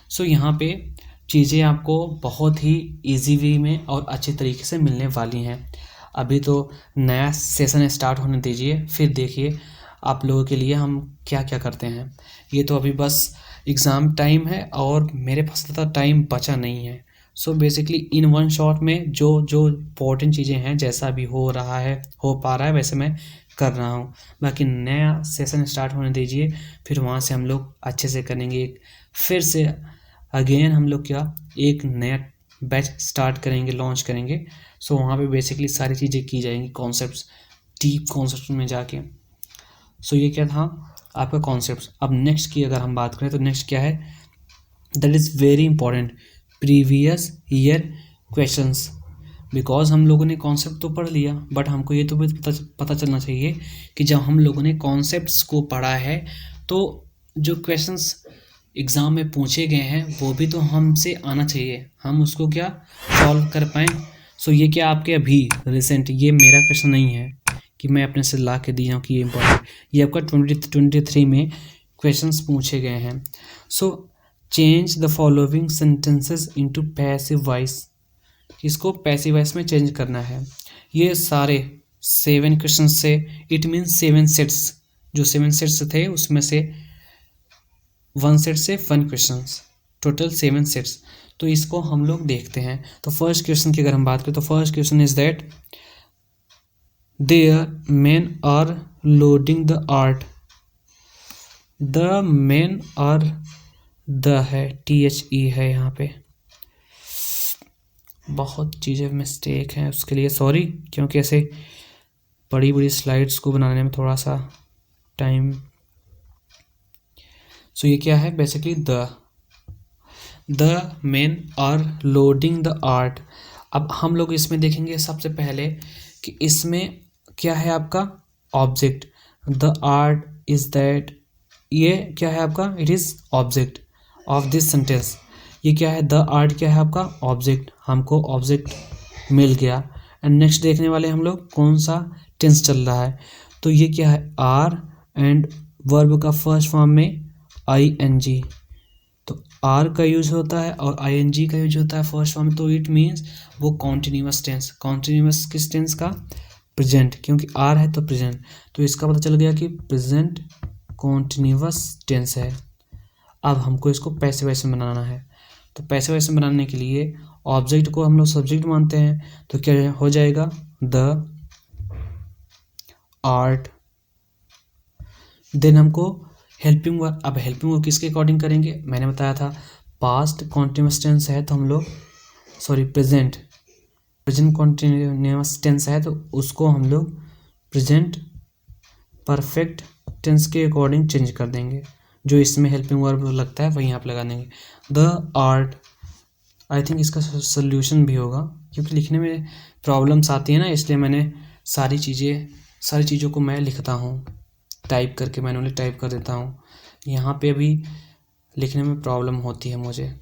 So यहाँ पे चीज़ें आपको बहुत ही इजी वे में और अच्छे तरीके से मिलने वाली हैं। अभी तो नया सेशन स्टार्ट होने दीजिए, फिर देखिए आप लोगों के लिए हम क्या क्या करते हैं। ये तो अभी बस एग्ज़ाम टाइम है और मेरे पास ज़्यादा टाइम बचा नहीं है। So basically in one shot में जो जो इम्पोर्टेंट चीज़ें हैं, जैसा भी हो रहा है, हो पा रहा है, वैसे मैं कर रहा हूँ। बाकी नया सेशन स्टार्ट होने दीजिए, फिर वहाँ से हम लोग अच्छे से करेंगे। फिर से अगेन हम लोग क्या एक नया बैच स्टार्ट करेंगे, लॉन्च करेंगे। सो वहाँ पे बेसिकली सारी चीज़ें की जाएंगी, कॉन्सेप्ट्स, डीप कॉन्सेप्ट में जाके। सो ये क्या था आपका कॉन्सेप्ट। अब नेक्स्ट की अगर हम बात करें तो नेक्स्ट क्या है, that is very important, previous year questions. Because हम लोगों ने कॉन्सेप्ट तो पढ़ लिया, बट हमको ये तो भी पता चलना चाहिए कि जब हम लोगों ने कॉन्सेप्ट्स को पढ़ा है तो जो क्वेश्चंस एग्ज़ाम में पूछे गए हैं वो भी तो हमसे आना चाहिए, हम उसको क्या सॉल्व कर पाएँ। सो ये क्या आपके अभी रिसेंट, ये मेरा क्वेश्चन नहीं है कि मैं अपने से ला के दिया हूँ कि ये इम्पोर्टेंट, ये आपका 2023 में क्वेश्चंस पूछे गए हैं। So change the following sentences into passive voice, इसको पैसिव वॉइस में चेंज करना है। ये सारे 7 क्वेश्चन से, इट मीन्स 7 सेट्स, जो 7 सेट्स थे उसमें से 1 सेट से 1 क्वेश्चन, टोटल 7 सेट्स। तो इसको हम लोग देखते हैं। तो फर्स्ट क्वेश्चन की अगर हम बात करें तो first question is that there men are loading the art. The men are the है, THE है यहाँ पे, बहुत चीज़ें मिस्टेक हैं, उसके लिए सॉरी, क्योंकि ऐसे बड़ी बड़ी स्लाइड्स को बनाने में थोड़ा सा टाइम। सो ये क्या है basically, the men are loading the art. अब हम लोग इसमें देखेंगे सबसे पहले कि इसमें क्या है आपका object, the art is that, ये क्या है आपका, it is object of this sentence. ये क्या है, द आर्ट क्या है आपका ऑब्जेक्ट, हमको ऑब्जेक्ट मिल गया। एंड नेक्स्ट देखने वाले हम लोग कौन सा टेंस चल रहा है। तो ये क्या है, आर एंड वर्ब का फर्स्ट फॉर्म में ING। तो आर का यूज होता है और ING का यूज होता है फर्स्ट फॉर्म में, तो इट मीन्स वो कॉन्टिन्यूअस टेंस। कॉन्टिन्यूअस किस टेंस का, प्रेजेंट, क्योंकि आर है तो प्रेजेंट, तो इसका पता चल गया कि प्रेजेंट कॉन्टिन्यूअस टेंस है। अब हमको इसको पैसिव वॉइस में बनाना है। तो पैसिव वॉइस में बनाने के लिए ऑब्जेक्ट को हम लोग सब्जेक्ट मानते हैं, तो क्या हो जाएगा, द आर्ट। देन हमको हेल्पिंग वर्ब, अब हेल्पिंग वर्ब किसके अकॉर्डिंग करेंगे, मैंने बताया था पास्ट कॉन्टिन्यूअस टेंस है तो हम लोग प्रेजेंट कॉन्टिन्यूअस टेंस है तो उसको हम लोग प्रेजेंट परफेक्ट टेंस के अकॉर्डिंग चेंज कर देंगे। जो इसमें हेल्पिंग वर्ब लगता है वहीं आप लगा देंगे, द आर्ट। आई थिंक इसका सोल्यूशन भी होगा, क्योंकि लिखने में प्रॉब्लम्स आती है ना, इसलिए मैंने सारी चीज़ों को मैं लिखता हूँ टाइप करके, मैनुअली टाइप कर देता हूँ। यहाँ पे अभी लिखने में प्रॉब्लम होती है मुझे।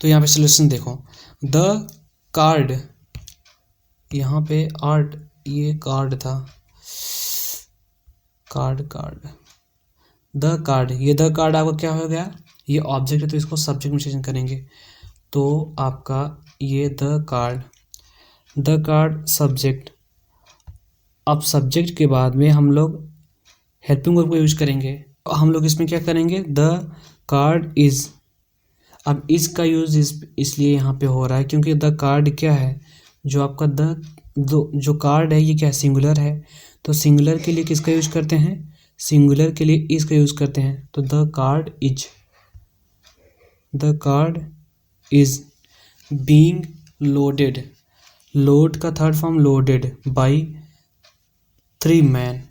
तो यहाँ पे सोल्यूशन देखो, द कार्ड, यहाँ पे आर्ट, ये कार्ड था, कार्ड, द कार्ड, ये द कार्ड आपका क्या हो गया, ये ऑब्जेक्ट है तो इसको सब्जेक्ट में चेंज करेंगे। तो आपका ये द कार्ड सब्जेक्ट। अब सब्जेक्ट के बाद में हम लोग हेल्पिंग वर्ब को यूज करेंगे। हम लोग इसमें क्या करेंगे, द कार्ड इज। अब इज का यूज इसलिए यहाँ पे हो रहा है क्योंकि द कार्ड क्या है, जो आपका जो कार्ड है ये क्या सिंगुलर है, तो सिंगुलर के लिए किसका यूज करते हैं, सिंगुलर के लिए इज का यूज करते हैं। तो the card is being loaded, load का third form loaded by 3 man.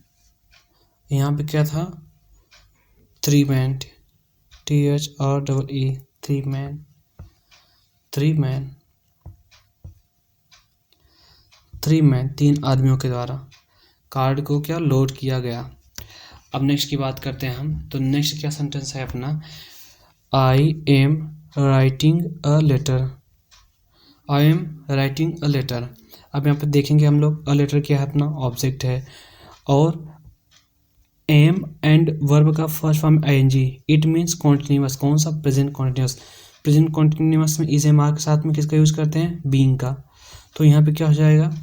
यहाँ पे क्या था, 3 मैन, THREE, 3 मैन, 3 आदमियों के द्वारा कार्ड को क्या लोड किया गया। अब नेक्स्ट की बात करते हैं हम। तो नेक्स्ट क्या सेंटेंस है अपना, I am writing a letter, अब यहाँ पे देखेंगे हम लोग, अ लेटर क्या है अपना ऑब्जेक्ट है, और एम एंड वर्ब का first form ING, it means continuous. कौन सा? Present continuous. प्रेजेंट कॉन्टिन्यूअस में इज एम आर के साथ में किसका यूज करते हैं? बीइंग का। तो यहाँ पे क्या हो जाएगा?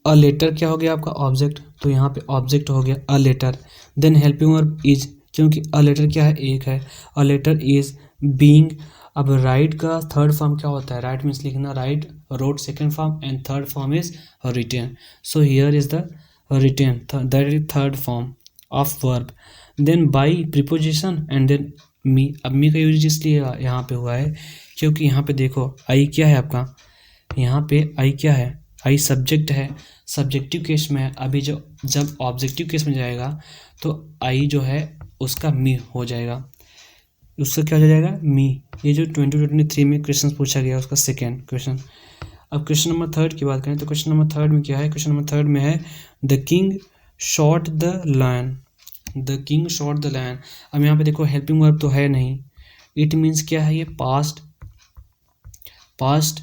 अ लेटर क्या हो गया आपका? ऑब्जेक्ट। तो यहाँ पे ऑब्जेक्ट हो गया a letter. Then helping verb is, क्योंकि अ लेटर क्या है? एक है। A letter is being. अब राइट का थर्ड फॉर्म क्या होता है? राइट मीन्स लिखना, write, wrote second form and third form is written. So here is the written, that is third form of verb. Then by preposition and then me. अब me का use इसलिए यहाँ पे हुआ है क्योंकि यहाँ पे देखो आई क्या है आपका? यहाँ पे आई क्या है? आई सब्जेक्ट है, सब्जेक्टिव केस में है। अभी जो जब ऑब्जेक्टिव केस में जाएगा तो आई जो है उसका मी हो जाएगा, उसका क्या हो जाएगा? मी। ये जो 2023 में क्वेश्चन पूछा गया उसका सेकेंड क्वेश्चन। अब क्वेश्चन नंबर थर्ड की बात करें तो क्वेश्चन नंबर थर्ड में क्या है? क्वेश्चन नंबर थर्ड में है the king shot the lion. The king shot the lion. अब यहाँ पे देखो हेल्पिंग वर्ब तो है नहीं, इट मीन्स क्या है? ये past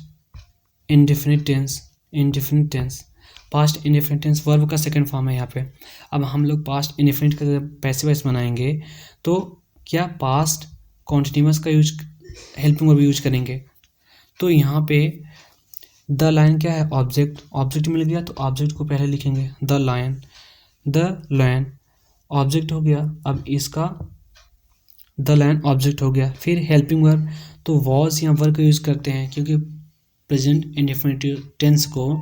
indefinite tense. Indefinite tense, past indefinite tense verb का सेकंड फॉर्म है यहाँ पे। अब हम लोग पास्ट इंडेफिनिट का जब पैसिव वॉइस बनाएंगे तो क्या पास्ट कॉन्टिन्यूअस का यूज, हेल्पिंग वर्ब यूज करेंगे। तो यहाँ पे द लायन क्या है? ऑब्जेक्ट। ऑब्जेक्ट मिल गया तो ऑब्जेक्ट को पहले लिखेंगे the lion. The lion object हो गया। अब इसका द लायन ऑब्जेक्ट हो गया। फिर हेल्पिंग वर्ब तो वॉज या वर्ब का यूज करते हैं, क्योंकि प्रेजेंट इंडेफिनिटिव टेंस को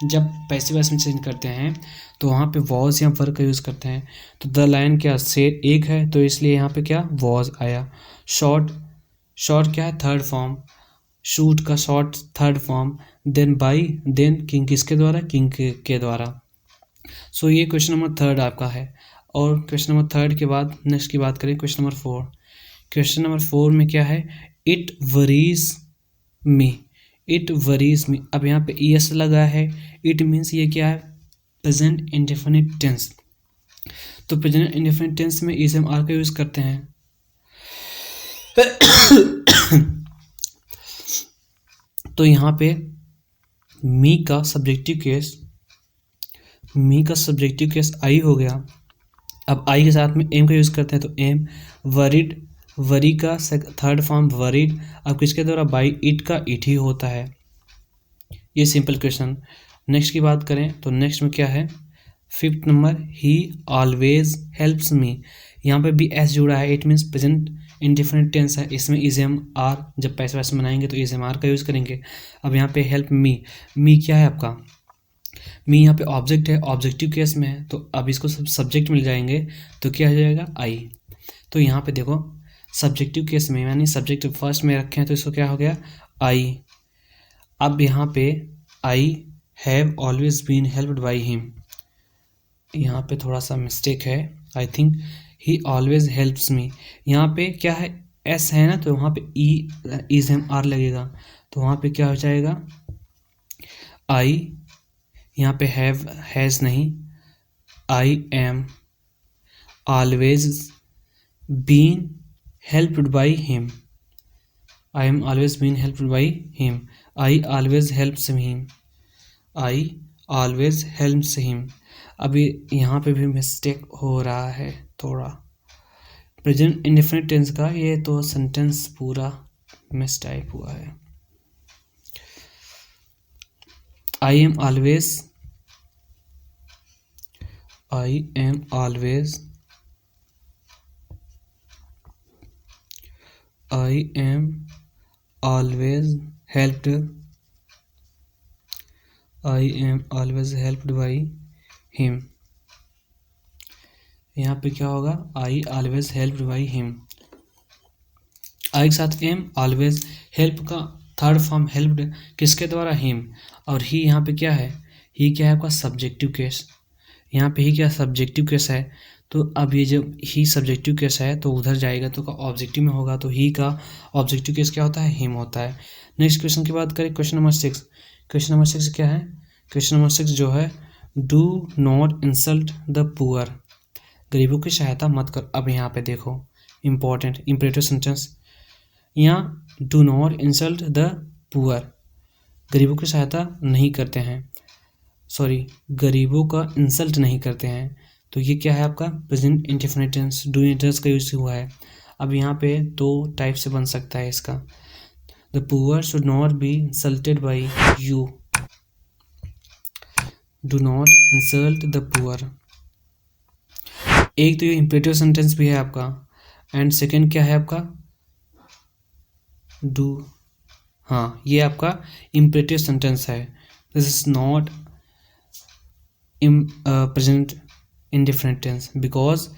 जब पैसिव वॉइस में चेंज करते हैं तो वहाँ पे वॉज या वर्ब का यूज़ करते हैं। तो द लायन क्या से एक है तो इसलिए यहाँ पे क्या? वॉज आया। शॉर्ट, शॉर्ट क्या है? Third form. शूट का short third form. Then by, then king किसके द्वारा? किंग के द्वारा। सो ये क्वेश्चन नंबर थर्ड आपका है। और क्वेश्चन नंबर थर्ड के बाद नेक्स्ट की बात करें question number four. Question number four में क्या है? It worries me. It worries me. अब यहाँ पे एस लगा है, इट मीन्स ये क्या है? Present indefinite tense. तो प्रेजेंट इंडेफिनिट टेंस में इज एम आर का यूज करते हैं। तो यहाँ पे मी का सब्जेक्टिव केस, मी का सब्जेक्टिव केस आई हो गया। अब आई के साथ में एम का यूज करते हैं तो एम। वरीड, वरी का थर्ड फॉर्म वरीड। अब किसके द्वारा? बाई इट का इट ही होता है। ये सिंपल क्वेश्चन। नेक्स्ट की बात करें तो नेक्स्ट में क्या है? Fifth number, he always helps me. यहाँ पे भी एस जुड़ा है, it means present indefinite tense है। इसमें इज एम आर जब पैसे वैसे बनाएंगे तो इज एम आर का यूज़ करेंगे। अब यहाँ पे हेल्प मी, मी क्या है आपका? मी यहाँ पे ऑब्जेक्ट है, ऑब्जेक्टिव केस में है, तो अब इसको सब सब्जेक्ट मिल जाएंगे तो क्या हो जाएगा? आई। तो यहाँ पे देखो सब्जेक्टिव केस में यानी सब्जेक्ट फर्स्ट में रखे हैं तो इसको क्या हो गया? आई। अब यहाँ पे I have always been helped by him, यहाँ पे थोड़ा सा मिस्टेक है, I think he always helps me. यहाँ पे क्या है? एस है ना, तो वहाँ पे ई इज एम आर लगेगा, तो वहाँ पे क्या हो जाएगा? आई। यहाँ पे हैव हैज़ नहीं, I am always been helped by him. I am always been helped by him. I always helps him. I always helps him. अभी यहाँ पे भी मिस्टेक हो रहा है थोड़ा, प्रेजेंट इंडेफिनिट टेंस का, ये तो सेंटेंस पूरा मिस टाइप हुआ है। I am always, I am always, I am always helped, I am always helped by him. यहाँ पे क्या होगा? I always helped by him. I के साथ एम, ऑलवेज, हेल्प का थर्ड फॉर्म हेल्प्ड किसके द्वारा? हिम। और ही यहाँ पे क्या है? ही क्या है आपका? Subjective case. यहाँ पे ही क्या सब्जेक्टिव केस है, तो अब ये जब ही सब्जेक्टिव केस है तो उधर जाएगा तो का ऑब्जेक्टिव में होगा, तो ही का ऑब्जेक्टिव केस क्या होता है? हिम होता है। नेक्स्ट क्वेश्चन की बात करें, क्वेश्चन नंबर 6। क्वेश्चन नंबर 6 क्या है? क्वेश्चन नंबर 6 जो है, do not insult the poor, गरीबों की सहायता मत कर। अब यहाँ पे देखो इंपॉर्टेंट इंपरेटिव सेंटेंस, यहाँ do not insult the poor, गरीबों की सहायता नहीं करते हैं। सॉरी, गरीबों का इंसल्ट नहीं करते हैं। तो ये क्या है आपका प्रेजेंट इंडेफिनिट टेंस, डू इंटर्स का यूज हुआ है। अब यहाँ पे दो टाइप से बन सकता है इसका। The poor should not be insulted by you, do not insult the poor. एक तो ये इंपेरेटिव सेंटेंस भी है आपका, एंड सेकेंड क्या है आपका डू, हाँ ये आपका इंपेरेटिव सेंटेंस है। This is not present indefinite tense because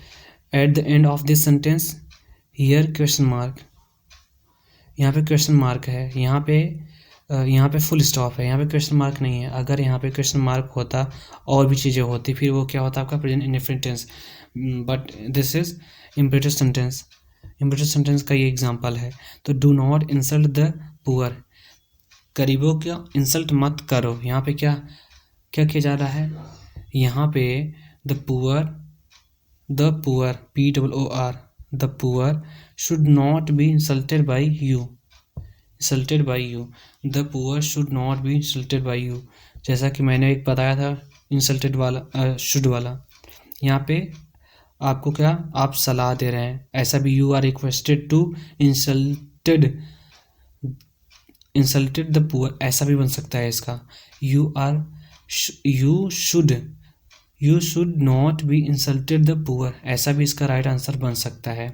at the end of this sentence here question mark, यहाँ पे क्वेश्चन मार्क है, यहाँ पे फुल स्टॉप है, यहाँ पे क्वेश्चन मार्क नहीं है। अगर यहाँ पे क्वेश्चन मार्क होता और भी चीज़ें होती फिर वो क्या होता आपका present indefinite tense, but this is imperative sentence. Imperative sentence का ये एग्जांपल है। तो do not insult the poor, गरीबों का इंसल्ट मत करो। यहाँ पे क्या क्या किया जा रहा है, यहाँ पे the poor POOR, the poor should not be insulted by you, the poor should not be insulted by you. जैसा कि मैंने एक बताया था इंसल्टेड वाला शुड वाला, यहाँ पे आपको क्या आप सलाह दे रहे हैं, ऐसा भी you are requested to insulted the poor, ऐसा भी बन सकता है इसका। You should not be insulted the poor, ऐसा भी इसका राइट आंसर बन सकता है।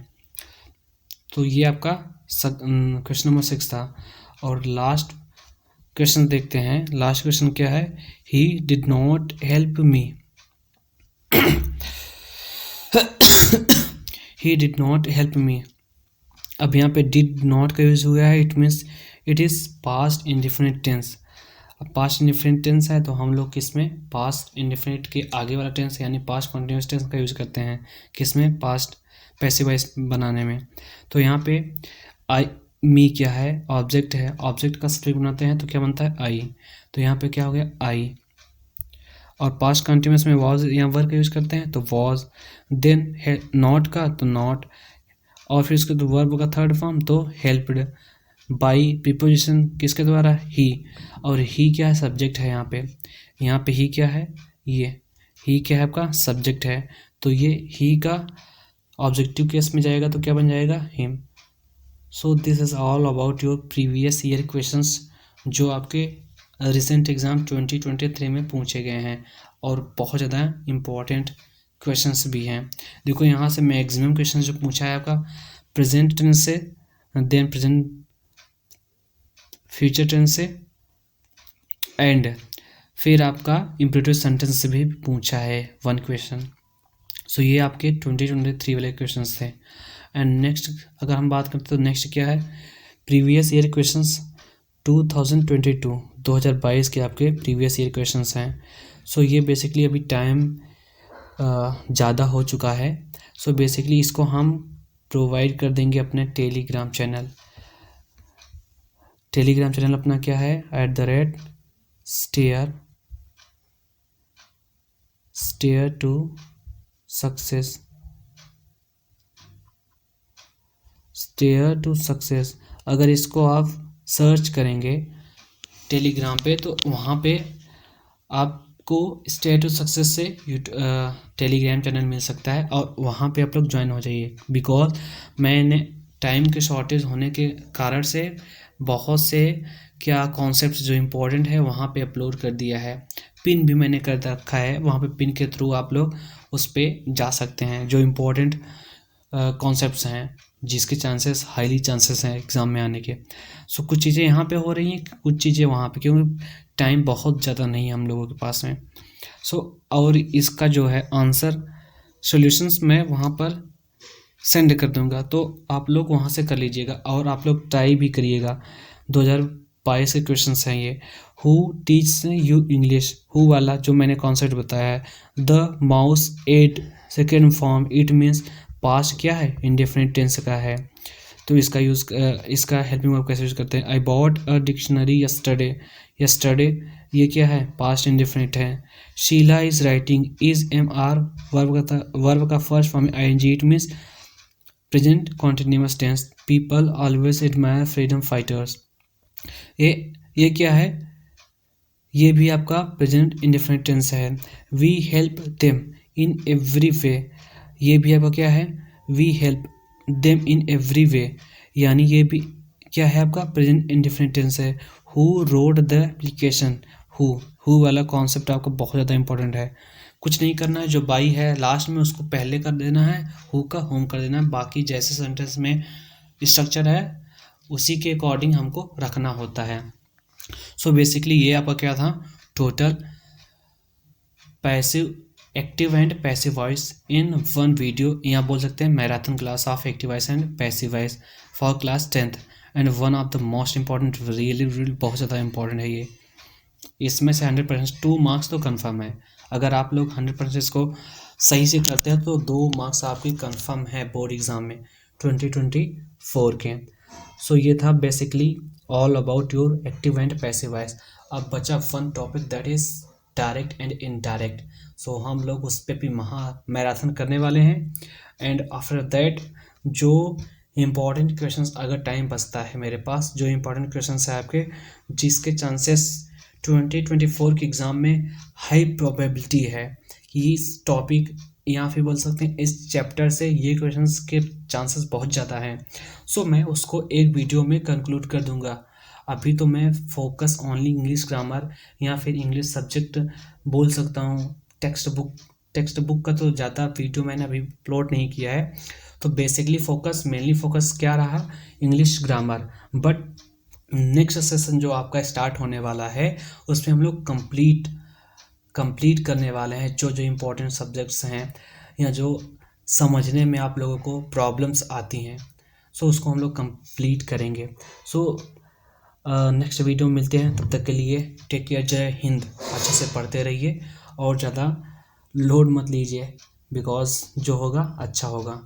तो ये आपका क्वेश्चन नंबर 6 था। और लास्ट क्वेश्चन देखते हैं। लास्ट क्वेश्चन क्या है, he did not help me, he did not help me. अब यहाँ पे डिड नॉट का यूज हुआ है, it means it is past indefinite tense. अब पास्ट इंडेफिनिट टेंस है तो हम लोग किसमें पास्ट इंडेफिनिट के आगे वाला टेंस यानी पास्ट कंटिन्यूअस टेंस का यूज करते हैं, किसमें पास्ट पैसिव वॉइस बनाने में। तो यहाँ पे आई मी क्या है, ऑब्जेक्ट है, ऑब्जेक्ट का सब्जेक्ट बनाते हैं तो क्या बनता है आई। तो यहाँ पे क्या हो गया आई, और पास्ट कंटिन्यूअस में वॉज या वर्ब का यूज करते हैं तो वॉज, देन नॉट का तो नॉट, और फिर इसके तो वर्ब का थर्ड फॉर्म तो हेल्प्ड, बाई प्रीपोजिशन किसके द्वारा ही, और ही क्या है सब्जेक्ट है यहाँ पे ही क्या है, ये ही क्या है आपका सब्जेक्ट है। तो ये ही का ऑब्जेक्टिव केस में जाएगा तो क्या बन जाएगा him. So this is all about your previous year questions जो आपके रिसेंट एग्ज़ाम 2023 में पूछे गए हैं, और बहुत ज़्यादा इम्पोर्टेंट क्वेश्चंस भी हैं। देखो यहाँ से मैक्सिमम क्वेश्चन जो पूछा है आपका प्रेजेंट टेंस से, देन प्रेजेंट फ्यूचर टेंस से, एंड फिर आपका इम्पेरेटिव सेंटेंस से भी पूछा है 1 क्वेश्चन। सो ये आपके 2023 वाले क्वेश्चंस थे। एंड नेक्स्ट अगर हम बात करते तो नेक्स्ट क्या है, प्रीवियस ईयर क्वेश्चंस 2022 के आपके प्रीवियस ईयर क्वेश्चंस हैं। सो ये बेसिकली अभी टाइम ज़्यादा हो चुका है, सो बेसिकली इसको हम प्रोवाइड कर देंगे अपने टेलीग्राम चैनल अपना क्या है @steer to सक्सेस। अगर इसको आप सर्च करेंगे टेलीग्राम पे तो वहाँ पे आपको स्टेयर टू सक्सेस से टेलीग्राम चैनल मिल सकता है, और वहाँ पे आप लोग ज्वाइन हो जाइए। बिकॉज मैंने टाइम के शॉर्टेज होने के कारण से बहुत से क्या कॉन्सेप्ट्स जो इम्पोर्टेंट है वहाँ पे अपलोड कर दिया है, पिन भी मैंने कर रखा है, वहाँ पे पिन के थ्रू आप लोग उस पर जा सकते हैं जो इम्पोर्टेंट कॉन्सेप्ट्स हैं जिसके हाईली चांसेस हैं एग्ज़ाम में आने के। सो कुछ चीज़ें यहाँ पे हो रही हैं, कुछ चीज़ें वहाँ पे, क्योंकि टाइम बहुत ज़्यादा नहीं है हम लोगों के पास में। और इसका जो है आंसर सॉल्यूशंस मैं वहाँ पर सेंड कर दूँगा, तो आप लोग वहाँ से कर लीजिएगा, और आप लोग ट्राई भी करिएगा। 2022 के क्वेश्चंस हैं ये। Who teach you English, who वाला जो मैंने कॉन्सेप्ट बताया है, the mouse ate second form, it means past क्या है इंडेफिनिट टेंस का है। तो इसका हेल्पिंग वर्ब कैसे यूज करते हैं, I bought a dictionary yesterday, ये क्या है पास्ट इंडेफिनिट है। Sheela is writing, is MR verb का first form ING, it means present continuous tense. People always admire freedom fighters, ये क्या है, ये भी आपका प्रेजेंट इंडेफिनिट टेंस है। We help them in every way, ये भी आपका क्या है, we help them in every way, यानी ये भी क्या है आपका प्रेजेंट इंडेफिनिट टेंस है। Who wrote the application, who वाला कॉन्सेप्ट आपका बहुत ज़्यादा इंपॉर्टेंट है। कुछ नहीं करना है, जो बाई है लास्ट में उसको पहले कर देना है, हु का होम कर देना है, बाकी जैसे सेंटेंस में स्ट्रक्चर है उसी के अकॉर्डिंग हमको रखना होता है। सो बेसिकली ये आपका क्या था, total passive active and passive voice in one video, यहाँ बोल सकते हैं marathon class of active voice and passive voice for class 10th and one of the most important, really बहुत ज़्यादा इंपॉर्टेंट है ये। इसमें से 100% 2 मार्क्स तो कन्फर्म है। अगर आप लोग 100% इसको सही से करते हैं तो 2 मार्क्स आपके कन्फर्म है बोर्ड एग्ज़ाम में 2024 के। सो ये था basically all about your active and passive voice. अब बचा one topic that is direct and indirect. So हम लोग उस पर भी मैराथन करने वाले हैं। एंड आफ्टर दैट जो इम्पॉर्टेंट क्वेश्चंस, अगर टाइम बचता है मेरे पास, जो इम्पॉर्टेंट क्वेश्चंस है आपके जिसके चांसेस 2024 के एग्ज़ाम में हाई प्रोबेबिलिटी है कि इस टॉपिक या फिर बोल सकते हैं इस चैप्टर से ये क्वेश्चंस के चांसेस बहुत ज़्यादा हैं। सो मैं उसको एक वीडियो में कंक्लूड कर दूंगा। अभी तो मैं फोकस ओनली इंग्लिश ग्रामर या फिर इंग्लिश सब्जेक्ट बोल सकता हूँ। टेक्स्ट बुक का तो ज़्यादा वीडियो मैंने अभी अपलोड नहीं किया है। तो बेसिकली मेनली फोकस क्या रहा, English grammar. But next session जो आपका स्टार्ट होने वाला है उसमें हम लोग कंप्लीट करने वाले हैं जो जो इम्पोर्टेंट सब्जेक्ट्स हैं या जो समझने में आप लोगों को प्रॉब्लम्स आती हैं। सो उसको हम लोग कंप्लीट करेंगे। सो नेक्स्ट वीडियो में मिलते हैं, तब तक के लिए टेक केयर, जय हिंद। अच्छे से पढ़ते रहिए और ज़्यादा लोड मत लीजिए, बिकॉज जो होगा अच्छा होगा।